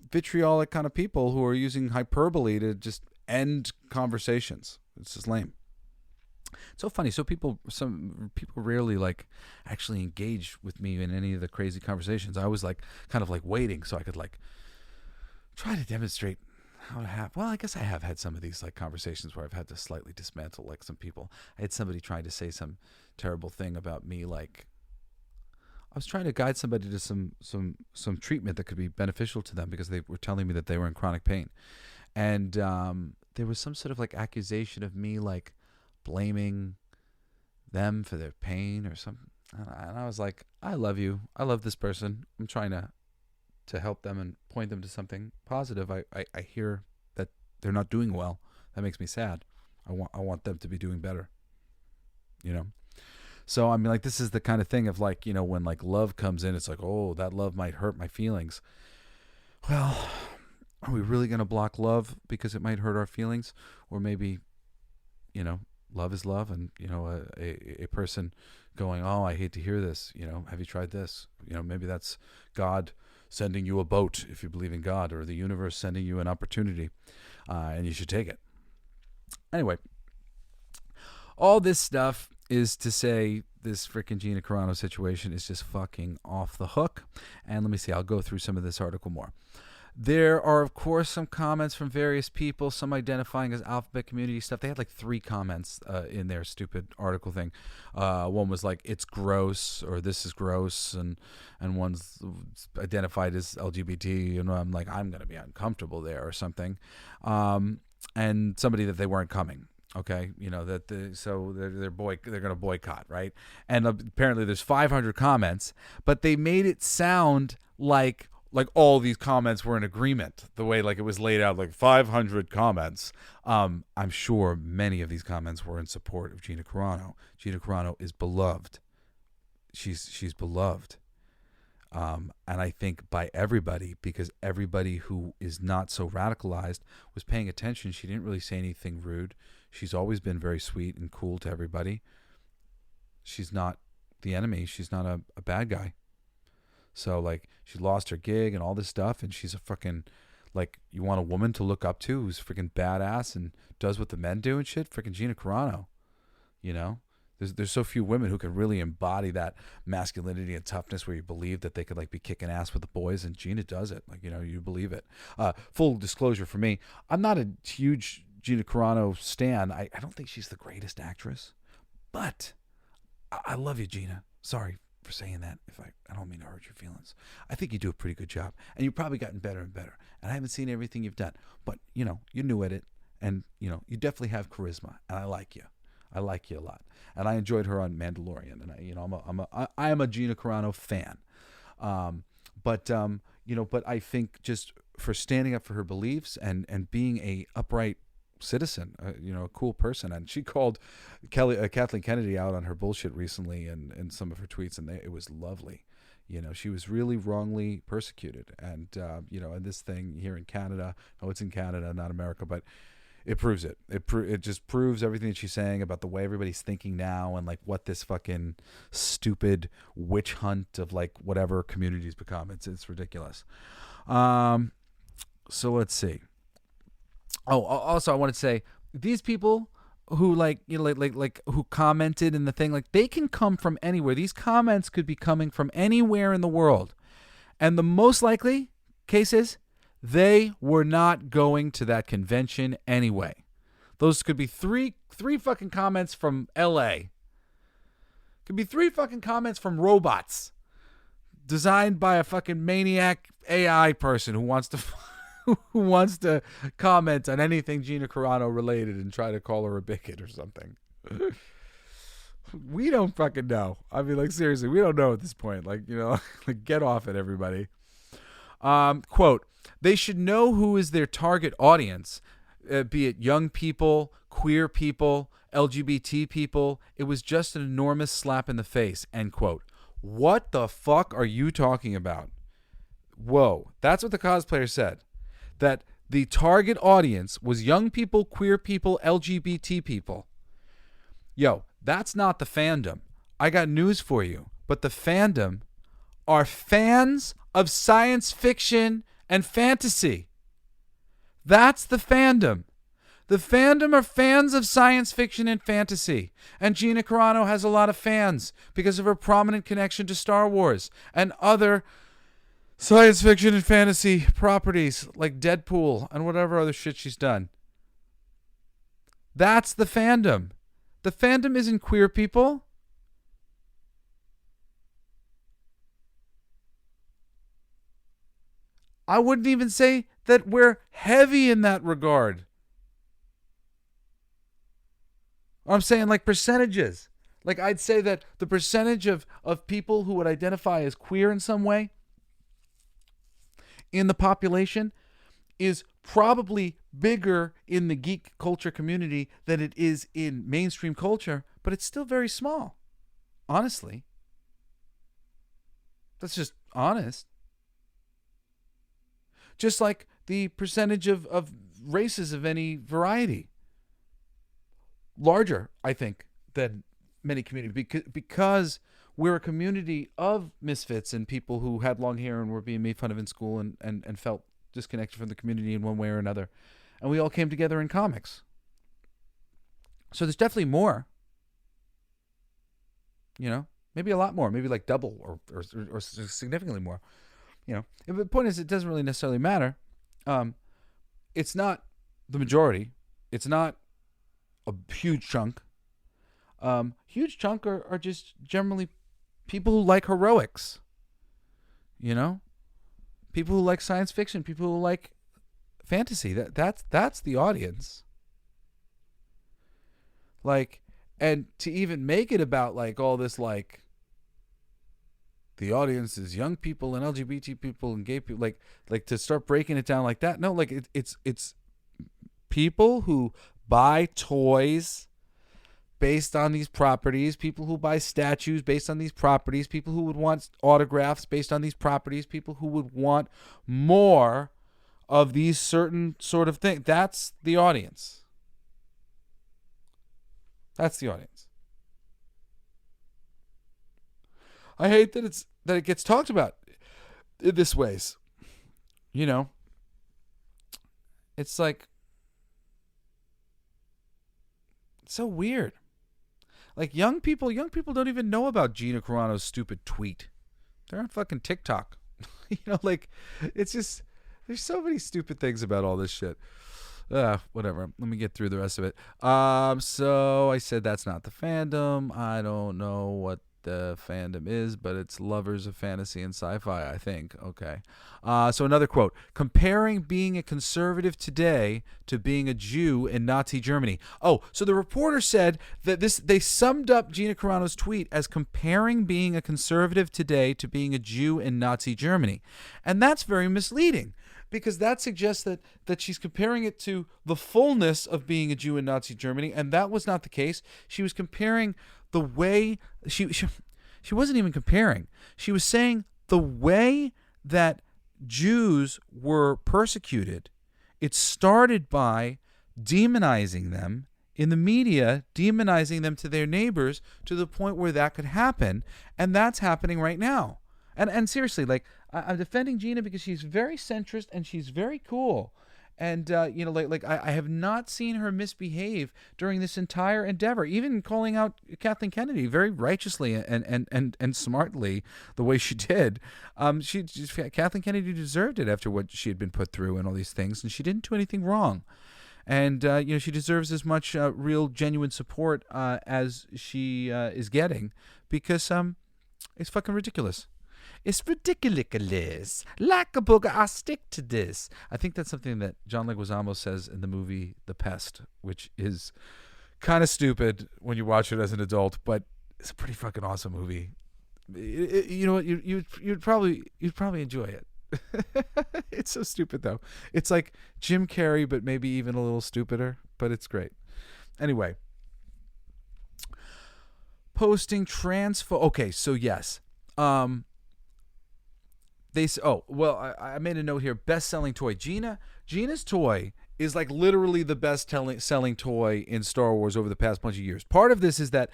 vitriolic kind of people who are using hyperbole to just end conversations. It's just lame. It's so funny. Some people rarely like actually engage with me in any of the crazy conversations. I was like kind of like waiting so I could like try to demonstrate how to have. Well, I guess I have had some of these like conversations where I've had to slightly dismantle like some people. I had somebody trying to say some terrible thing about me. Like, I was trying to guide somebody to some treatment that could be beneficial to them because they were telling me that they were in chronic pain, and there was some sort of like accusation of me like blaming them for their pain or something. And I was like, I love you. I love this person. I'm trying to help them and point them to something positive. I hear that they're not doing well. That makes me sad. I want them to be doing better. So I mean, like, this is the kind of thing of like, when like love comes in, it's like, oh, that love might hurt my feelings. Well, are we really going to block love because it might hurt our feelings? Or maybe, love is love, and a person going, oh, I hate to hear this, have you tried this? Maybe that's God sending you a boat if you believe in God, or the universe sending you an opportunity, and you should take it. Anyway, all this stuff is to say this freaking GINA CARANO situation is just fucking off the hook. And let me see, I'll go through some of this article more. There are, of course, some comments from various people, some identifying as alphabet community stuff. They had like 3 comments in their stupid article thing. One was like, it's gross, or this is gross, and one's identified as LGBT, and I'm like, I'm going to be uncomfortable there or something. And somebody that they weren't coming. Okay, so they're going to boycott, right? And apparently there's 500 comments, but they made it sound like like all these comments were in agreement, the way like it was laid out, like 500 comments. I'm sure many of these comments were in support of Gina Carano. Gina Carano is beloved. She's beloved. And I think by everybody, because everybody who is not so radicalized was paying attention. She didn't really say anything rude. She's always been very sweet and cool to everybody. She's not the enemy. She's not a bad guy. So, like, she lost her gig and all this stuff, and she's a fucking, like, you want a woman to look up to who's freaking badass and does what the men do and shit? Freaking Gina Carano, you know? There's so few women who can really embody that masculinity and toughness where you believe that they could, like, be kicking ass with the boys, and Gina does it. Like, you know, you believe it. Full disclosure for me, I'm not a huge Gina Carano stan. I don't think she's the greatest actress, but I love you, Gina. Sorry for saying that. If I don't mean to hurt your feelings. I think you do a pretty good job, and you've probably gotten better and better. And I haven't seen everything you've done, but you know, you're new at it, and you know, you definitely have charisma, and I like you. I like you a lot, and I enjoyed her on Mandalorian, and I am a Gina Carano fan. But I think just for standing up for her beliefs and being a upright citizen, a cool person. And she called Kathleen Kennedy out on her bullshit recently in some of her tweets, and it was lovely. You know, she was really wrongly persecuted, and and this thing here in Canada, it's in Canada, not America, but it proves it. It just proves everything that she's saying about the way everybody's thinking now, and like what this fucking stupid witch hunt of like whatever communities become. It's ridiculous. So let's see. Oh, also I want to say these people who who commented in the thing, like they can come from anywhere. These comments could be coming from anywhere in the world, and the most likely case is they were not going to that convention anyway. Those could be three fucking comments from L.A. Could be three fucking comments from robots designed by a fucking maniac AI person who wants to comment on anything Gina Carano related and try to call her a bigot or something. We don't fucking know. I mean, like, seriously, we don't know at this point. Like, like, get off it, everybody. Quote, they should know who is their target audience, be it young people, queer people, LGBT people. It was just an enormous slap in the face, end quote. What the fuck are you talking about? Whoa, that's what the cosplayer said. That the target audience was young people, queer people, LGBT people. Yo, that's not the fandom. I got news for you. But the fandom are fans of science fiction and fantasy. That's the fandom. The fandom are fans of science fiction and fantasy. And Gina Carano has a lot of fans because of her prominent connection to Star Wars and other science fiction and fantasy properties like Deadpool and whatever other shit she's done. That's the fandom. The fandom isn't queer people. I wouldn't even say that we're heavy in that regard. I'm saying like percentages. Like I'd say that the percentage of people who would identify as queer in some way in the population is probably bigger in the geek culture community than it is in mainstream culture, but it's still very small. Honestly. That's just honest. Just like the percentage of races of any variety. Larger, I think, than many communities. Because we're a community of misfits and people who had long hair and were being made fun of in school and felt disconnected from the community in one way or another. And we all came together in comics. So there's definitely more. Maybe a lot more. Maybe like double or significantly more. The point is, it doesn't really necessarily matter. It's not the majority. It's not a huge chunk. Huge chunk are just generally people who like heroics. People who like science fiction. People who like fantasy. That's the audience. Like, and to even make it about like all this like the audience is young people and LGBT people and gay people, like to start breaking it down like that. No, like it's people who buy toys based on these properties, people who buy statues based on these properties, people who would want autographs based on these properties, people who would want more of these certain sort of things. That's the audience. That's the audience. I hate that it gets talked about in this ways. You know, it's like, it's so weird. Like young people don't even know about Gina Carano's stupid tweet. They're on fucking TikTok. You know, like, it's just, there's so many stupid things about all this shit. Whatever. Let me get through the rest of it. So I said that's not the fandom. I don't know what the fandom is, but it's lovers of fantasy and sci-fi, I think. Okay. So another quote: comparing being a conservative today to being a Jew in Nazi Germany. Oh, so the reporter said that they summed up Gina Carano's tweet as comparing being a conservative today to being a Jew in Nazi Germany. And that's very misleading, because that suggests that she's comparing it to the fullness of being a Jew in Nazi Germany, and that was not the case. She was comparing the way she wasn't even comparing. She was saying the way that Jews were persecuted, it started by demonizing them in the media, demonizing them to their neighbors to the point where that could happen, and that's happening right now. And seriously, like, I'm defending Gina because she's very centrist and she's very cool. And, you know, like I have not seen her misbehave during this entire endeavor, even calling out Kathleen Kennedy very righteously and smartly the way she did. Kathleen Kennedy deserved it after what she had been put through and all these things, and she didn't do anything wrong. And, you know, she deserves as much real, genuine support as she is getting, because it's fucking ridiculous. It's ridiculous. Like a booger, I stick to this. I think that's something that John Leguizamo says in the movie The Pest, which is kind of stupid when you watch it as an adult, but it's a pretty fucking awesome movie. You know what? You'd probably enjoy it. It's so stupid though. It's like Jim Carrey, but maybe even a little stupider. But it's great. Anyway, posting transpho. Okay, so yes. I made a note here. Best-selling toy. Gina's toy is like literally the best-selling toy in Star Wars over the past bunch of years. Part of this is that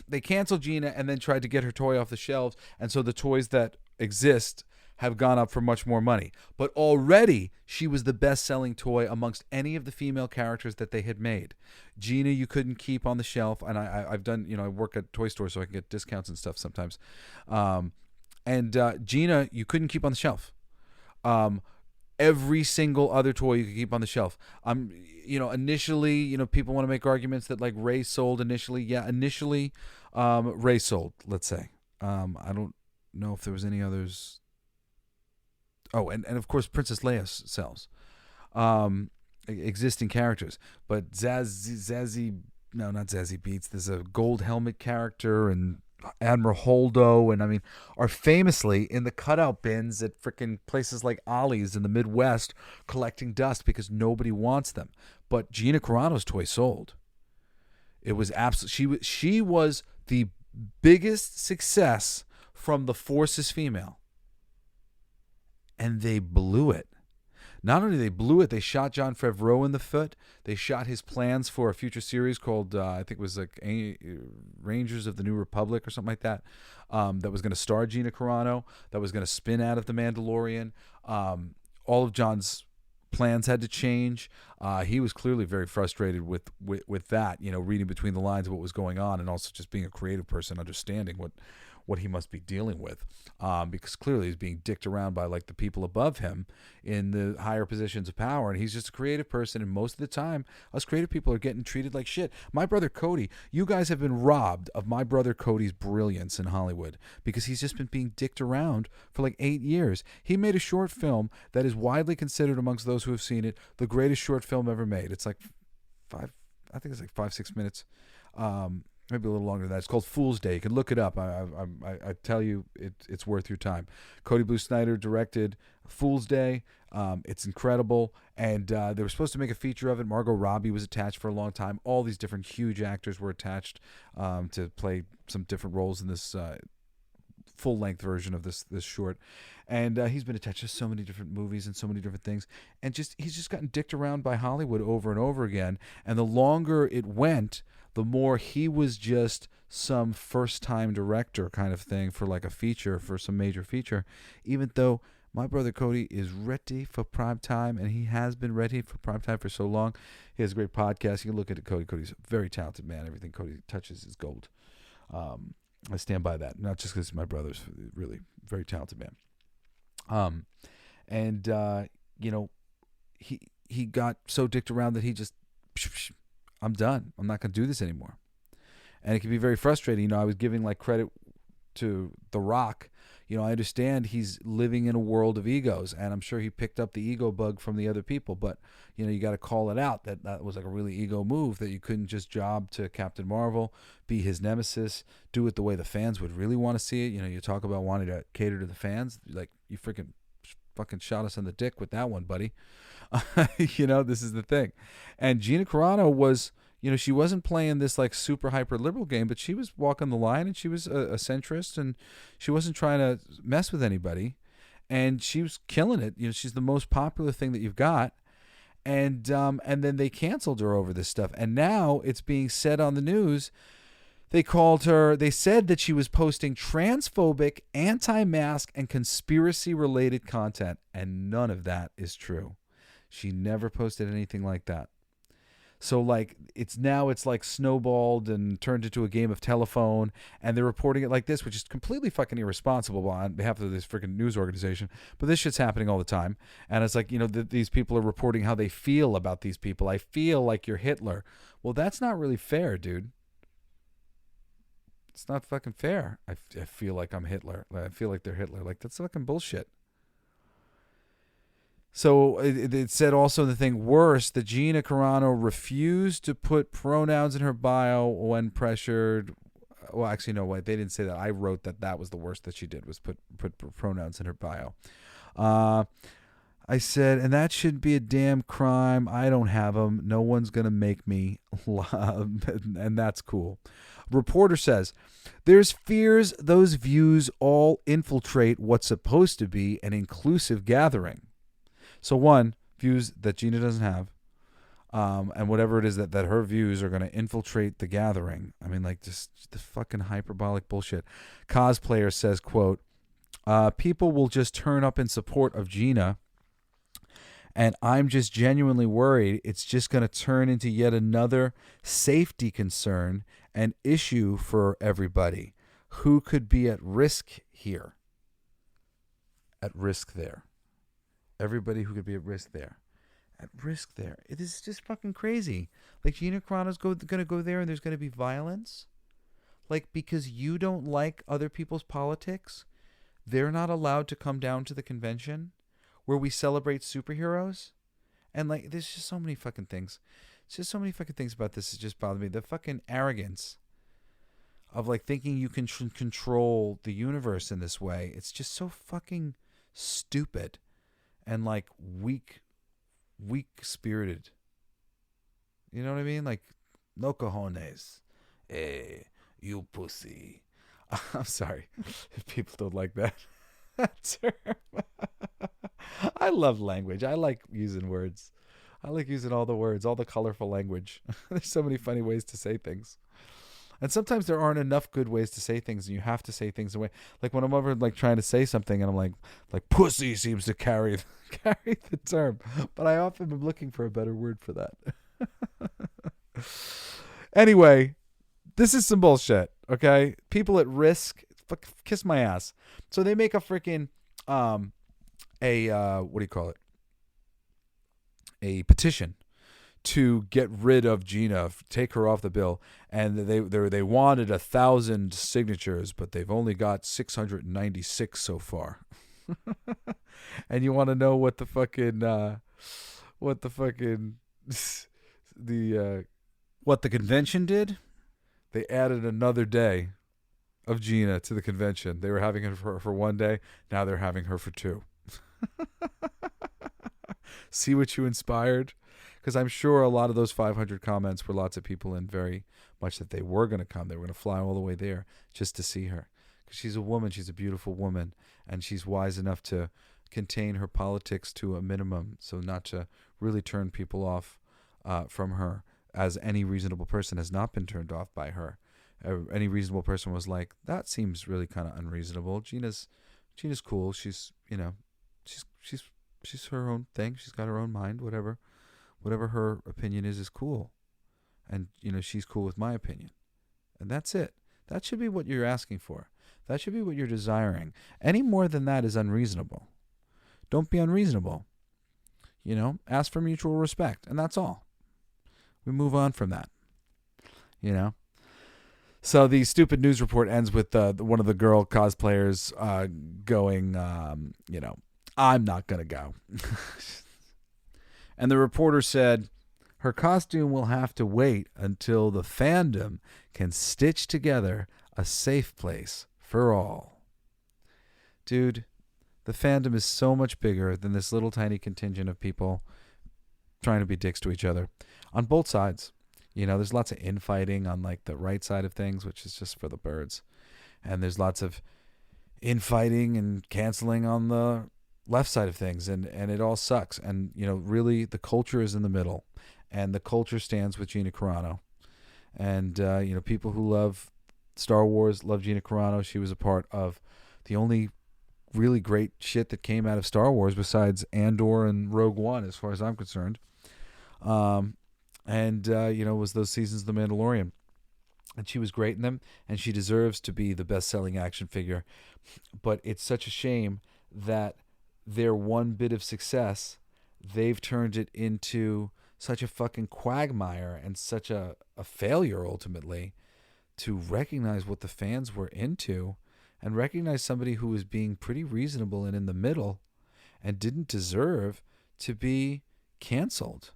they canceled Gina and then tried to get her toy off the shelves, and so the toys that exist have gone up for much more money. But already, she was the best-selling toy amongst any of the female characters that they had made. Gina, you couldn't keep on the shelf, and I've done, you know, I work at toy stores so I can get discounts and stuff sometimes. And Gina, you couldn't keep on the shelf. Every single other toy you could keep on the shelf. You know, initially, you know, people want to make arguments that like Rey sold initially. Yeah, initially, Rey sold. Let's say. I don't know if there was any others. Oh, and of course, Princess Leia sells. Existing characters, but Zazie, no, not Zazie Beetz. There's a gold helmet character and Admiral Holdo, and I mean, are famously in the cutout bins at freaking places like Ollie's in the Midwest collecting dust because nobody wants them. But Gina Carano's toy sold. It was absolutely, she was the biggest success from the Forces female. And they blew it. Not only they blew it, they shot Jon Favreau in the foot. They shot his plans for a future series called, I think it was like Rangers of the New Republic or something like that, that was going to star Gina Carano, that was going to spin out of The Mandalorian. All of Jon's plans had to change. He was clearly very frustrated with that, you know, reading between the lines of what was going on, and also just being a creative person, understanding what he must be dealing with, because clearly he's being dicked around by like the people above him in the higher positions of power, and he's just a creative person, and most of the time us creative people are getting treated like shit. My brother Cody, you guys have been robbed of my brother Cody's brilliance in Hollywood because he's just been being dicked around for like 8 years. He made a short film that is widely considered amongst those who have seen it the greatest short film ever made. It's like 5-6 minutes. maybe a little longer than that. It's called Fool's Day. You can look it up. I tell you, it's worth your time. Cody Blue Snider directed Fool's Day. It's incredible. And they were supposed to make a feature of it. Margot Robbie was attached for a long time. All these different huge actors were attached to play some different roles in this full-length version of this short. And he's been attached to so many different movies and so many different things. And he's just gotten dicked around by Hollywood over and over again. And the longer it went, the more he was just some first-time director kind of thing for like a feature, for some major feature, even though my brother Cody is ready for prime time, and he has been ready for prime time for so long. He has a great podcast. You can look at it, Cody. Cody's a very talented man. Everything Cody touches is gold. I stand by that, not just because my brother's really very talented man. You know, he got so dicked around that he just, I'm done. I'm not going to do this anymore. And it can be very frustrating. You know, I was giving like credit to The Rock. You know, I understand he's living in a world of egos, and I'm sure he picked up the ego bug from the other people. But, you know, you got to call it out that was like a really ego move, that you couldn't just job to Captain Marvel, be his nemesis, do it the way the fans would really want to see it. You know, you talk about wanting to cater to the fans. Like, you fucking shot us on the dick with that one, buddy. You know, this is the thing. And Gina Carano was, you know, she wasn't playing this like super hyper liberal game, but she was walking the line, and she was a centrist, and she wasn't trying to mess with anybody, and she was killing it. You know, she's the most popular thing that you've got. And then they canceled her over this stuff. And now it's being said on the news. They said that she was posting transphobic, anti-mask, and conspiracy-related content, and none of that is true. She never posted anything like that. So like it's like snowballed and turned into a game of telephone, and they're reporting it like this, which is completely fucking irresponsible on behalf of this freaking news organization. But this shit's happening all the time, and it's like, you know, these people are reporting how they feel about these people. I feel like you're Hitler. Well, that's not really fair, dude. It's not fucking fair. I feel like I'm Hitler. I feel like they're Hitler. Like, that's fucking bullshit. So it said also in the thing, worse, that Gina Carano refused to put pronouns in her bio when pressured. Well, actually, no, wait, they didn't say that. I wrote that was the worst that she did, was put pronouns in her bio. I said, and that should be a damn crime. I don't have them. No one's going to make me. And that's cool. Reporter says, there's fears those views all infiltrate what's supposed to be an inclusive gathering. So one, views that Gina doesn't have, and whatever it is that her views are going to infiltrate the gathering. I mean, like, just the fucking hyperbolic bullshit. Cosplayer says, quote, people will just turn up in support of Gina, and I'm just genuinely worried it's just going to turn into yet another safety concern and issue for everybody. Who could be at risk here? At risk there. Everybody who could be at risk there. At risk there. It is just fucking crazy. Like, Gina Carano's going to go there and there's going to be violence? Like, because you don't like other people's politics, they're not allowed to come down to the convention where we celebrate superheroes? And, like, there's just so many fucking things. It's just so many fucking things about this that just bother me. The fucking arrogance of, like, thinking you can control the universe in this way. It's just so fucking stupid. And like weak spirited. You know what I mean? Like, no cojones. Hey, you pussy. I'm sorry if people don't like that term. I love language. I like using words. I like using all the words, all the colorful language. There's so many funny ways to say things. And sometimes there aren't enough good ways to say things, and you have to say things away. Like when I'm over like trying to say something, and I'm like pussy seems to carry the term, but I often am looking for a better word for that. Anyway, this is some bullshit. Okay, people at risk, kiss my ass. So they make a freaking what do you call it? A petition to get rid of Gina, take her off the bill, and they wanted 1,000 signatures, but they've only got 696 so far. And you want to know what the convention did? they added another day of Gina to the convention. They were having her for 1 day. Now they're having her for 2. See what you inspired? Because I'm sure a lot of those 500 comments were lots of people in very much that they were going to come. They were going to fly all the way there just to see her. Because she's a woman. She's a beautiful woman. And she's wise enough to contain her politics to a minimum, so not to really turn people off from her, as any reasonable person has not been turned off by her. Any reasonable person was like, that seems really kind of unreasonable. Gina's cool. She's, you know, she's her own thing. She's got her own mind. Whatever her opinion is cool. And, you know, she's cool with my opinion. And that's it. That should be what you're asking for. That should be what you're desiring. Any more than that is unreasonable. Don't be unreasonable. You know, ask for mutual respect. And that's all. We move on from that. You know? So the stupid news report ends with one of the girl cosplayers going, you know, I'm not going to go. And the reporter said, her costume will have to wait until the fandom can stitch together a safe place for all. Dude, the fandom is so much bigger than this little tiny contingent of people trying to be dicks to each other on both sides. You know, there's lots of infighting on like the right side of things, which is just for the birds. And there's lots of infighting and canceling on the left side of things. And it all sucks. And, you know, really the culture is in the middle. And the culture stands with GINA CARANO. And, you know, people who love Star Wars love GINA CARANO. She was a part of the only really great shit that came out of Star Wars besides Andor and Rogue One, as far as I'm concerned. You know, was those seasons of The Mandalorian. And she was great in them, and she deserves to be the best-selling action figure. But it's such a shame that their one bit of success, they've turned it into such a fucking quagmire and such a failure, ultimately, to recognize what the fans were into and recognize somebody who was being pretty reasonable and in the middle and didn't deserve to be canceled.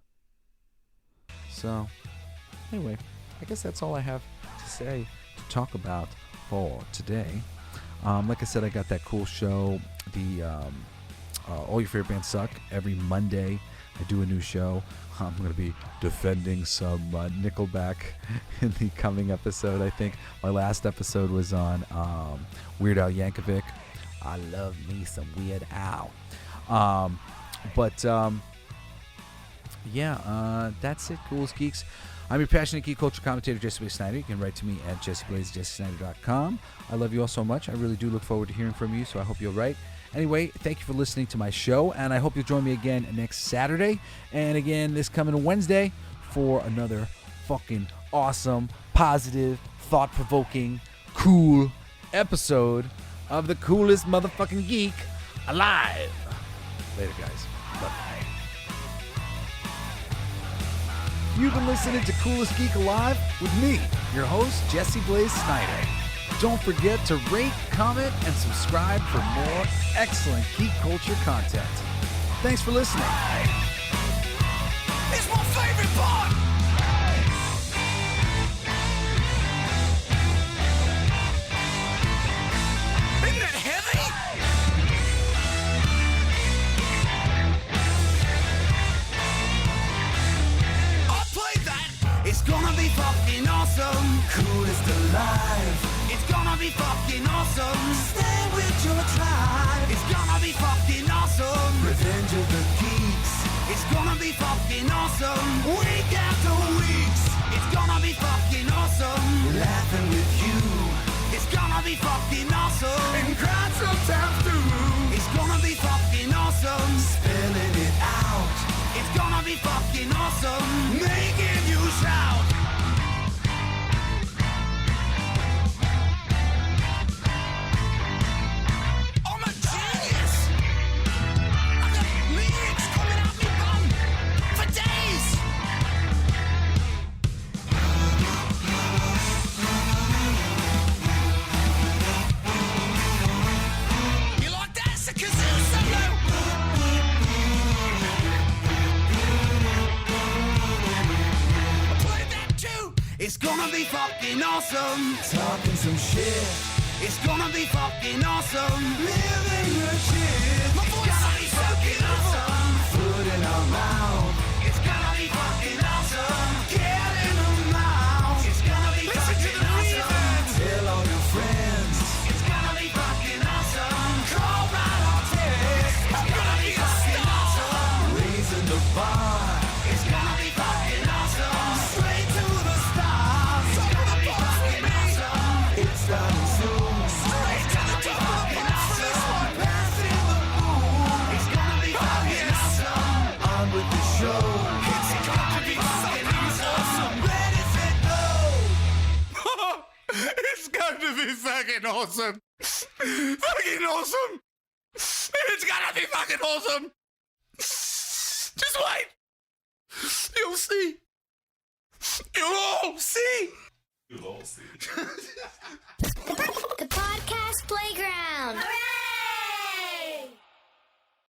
So, anyway, I guess that's all I have to say to talk about for today. Like I said, I got that cool show, All Your Favorite Bands Suck. Every Monday, I do a new show. I'm going to be defending some Nickelback in the coming episode, I think. My last episode was on Weird Al Yankovic. I love me some Weird Al. That's it, Coolest Geeks. I'm your passionate geek culture commentator, Jesse Blaze Snider. You can write to me at jesseblaze@jessesnider.com. I love you all so much. I really do look forward to hearing from you, so I hope you'll write. Anyway, thank you for listening to my show, and I hope you'll join me again next Saturday, and again this coming Wednesday for another fucking awesome, positive, thought-provoking, cool episode of the Coolest Motherfucking Geek Alive. Later, guys. Love you. You've been listening to Coolest Geek Alive with me, your host, Jesse Blaze Snider. Don't forget to rate, comment, and subscribe for more excellent geek culture content. Thanks for listening. It's my favorite part. Isn't that heavy? I played that. It's gonna be fucking awesome. Coolest alive. It's gonna be fucking awesome. Stay with your tribe. It's gonna be fucking awesome. Revenge of the Geeks. It's gonna be fucking awesome. Week after weeks. It's gonna be fucking awesome. Laughing with you. It's gonna be fucking awesome. And crying sometimes too. It's gonna be fucking awesome. Spelling it out. It's gonna be fucking awesome. Making you shout. gonna be fucking awesome. Talking some shit. It's gonna be fucking awesome. Living the shit. My voice gonna be fucking awesome. Food in our mouth. It's gonna be fucking awesome. Get in the mouth. It's gonna be fucking awesome. Tell all your friends. It's gonna be fucking awesome. Call right or text. It's gonna be fucking awesome. Raising the bar. It's gonna be fucking awesome. Straight to the stars. It's gonna be fucking awesome. It's starting soon. Straight to the top of the awesome. Passing the moon. It's gonna be fucking awesome. On with the show. It's gonna be fucking awesome. Ready, set, go. It's gonna be fucking awesome. Fucking awesome. It's gonna be fucking awesome. Just wait. You'll see. You'll all see. The podcast playground.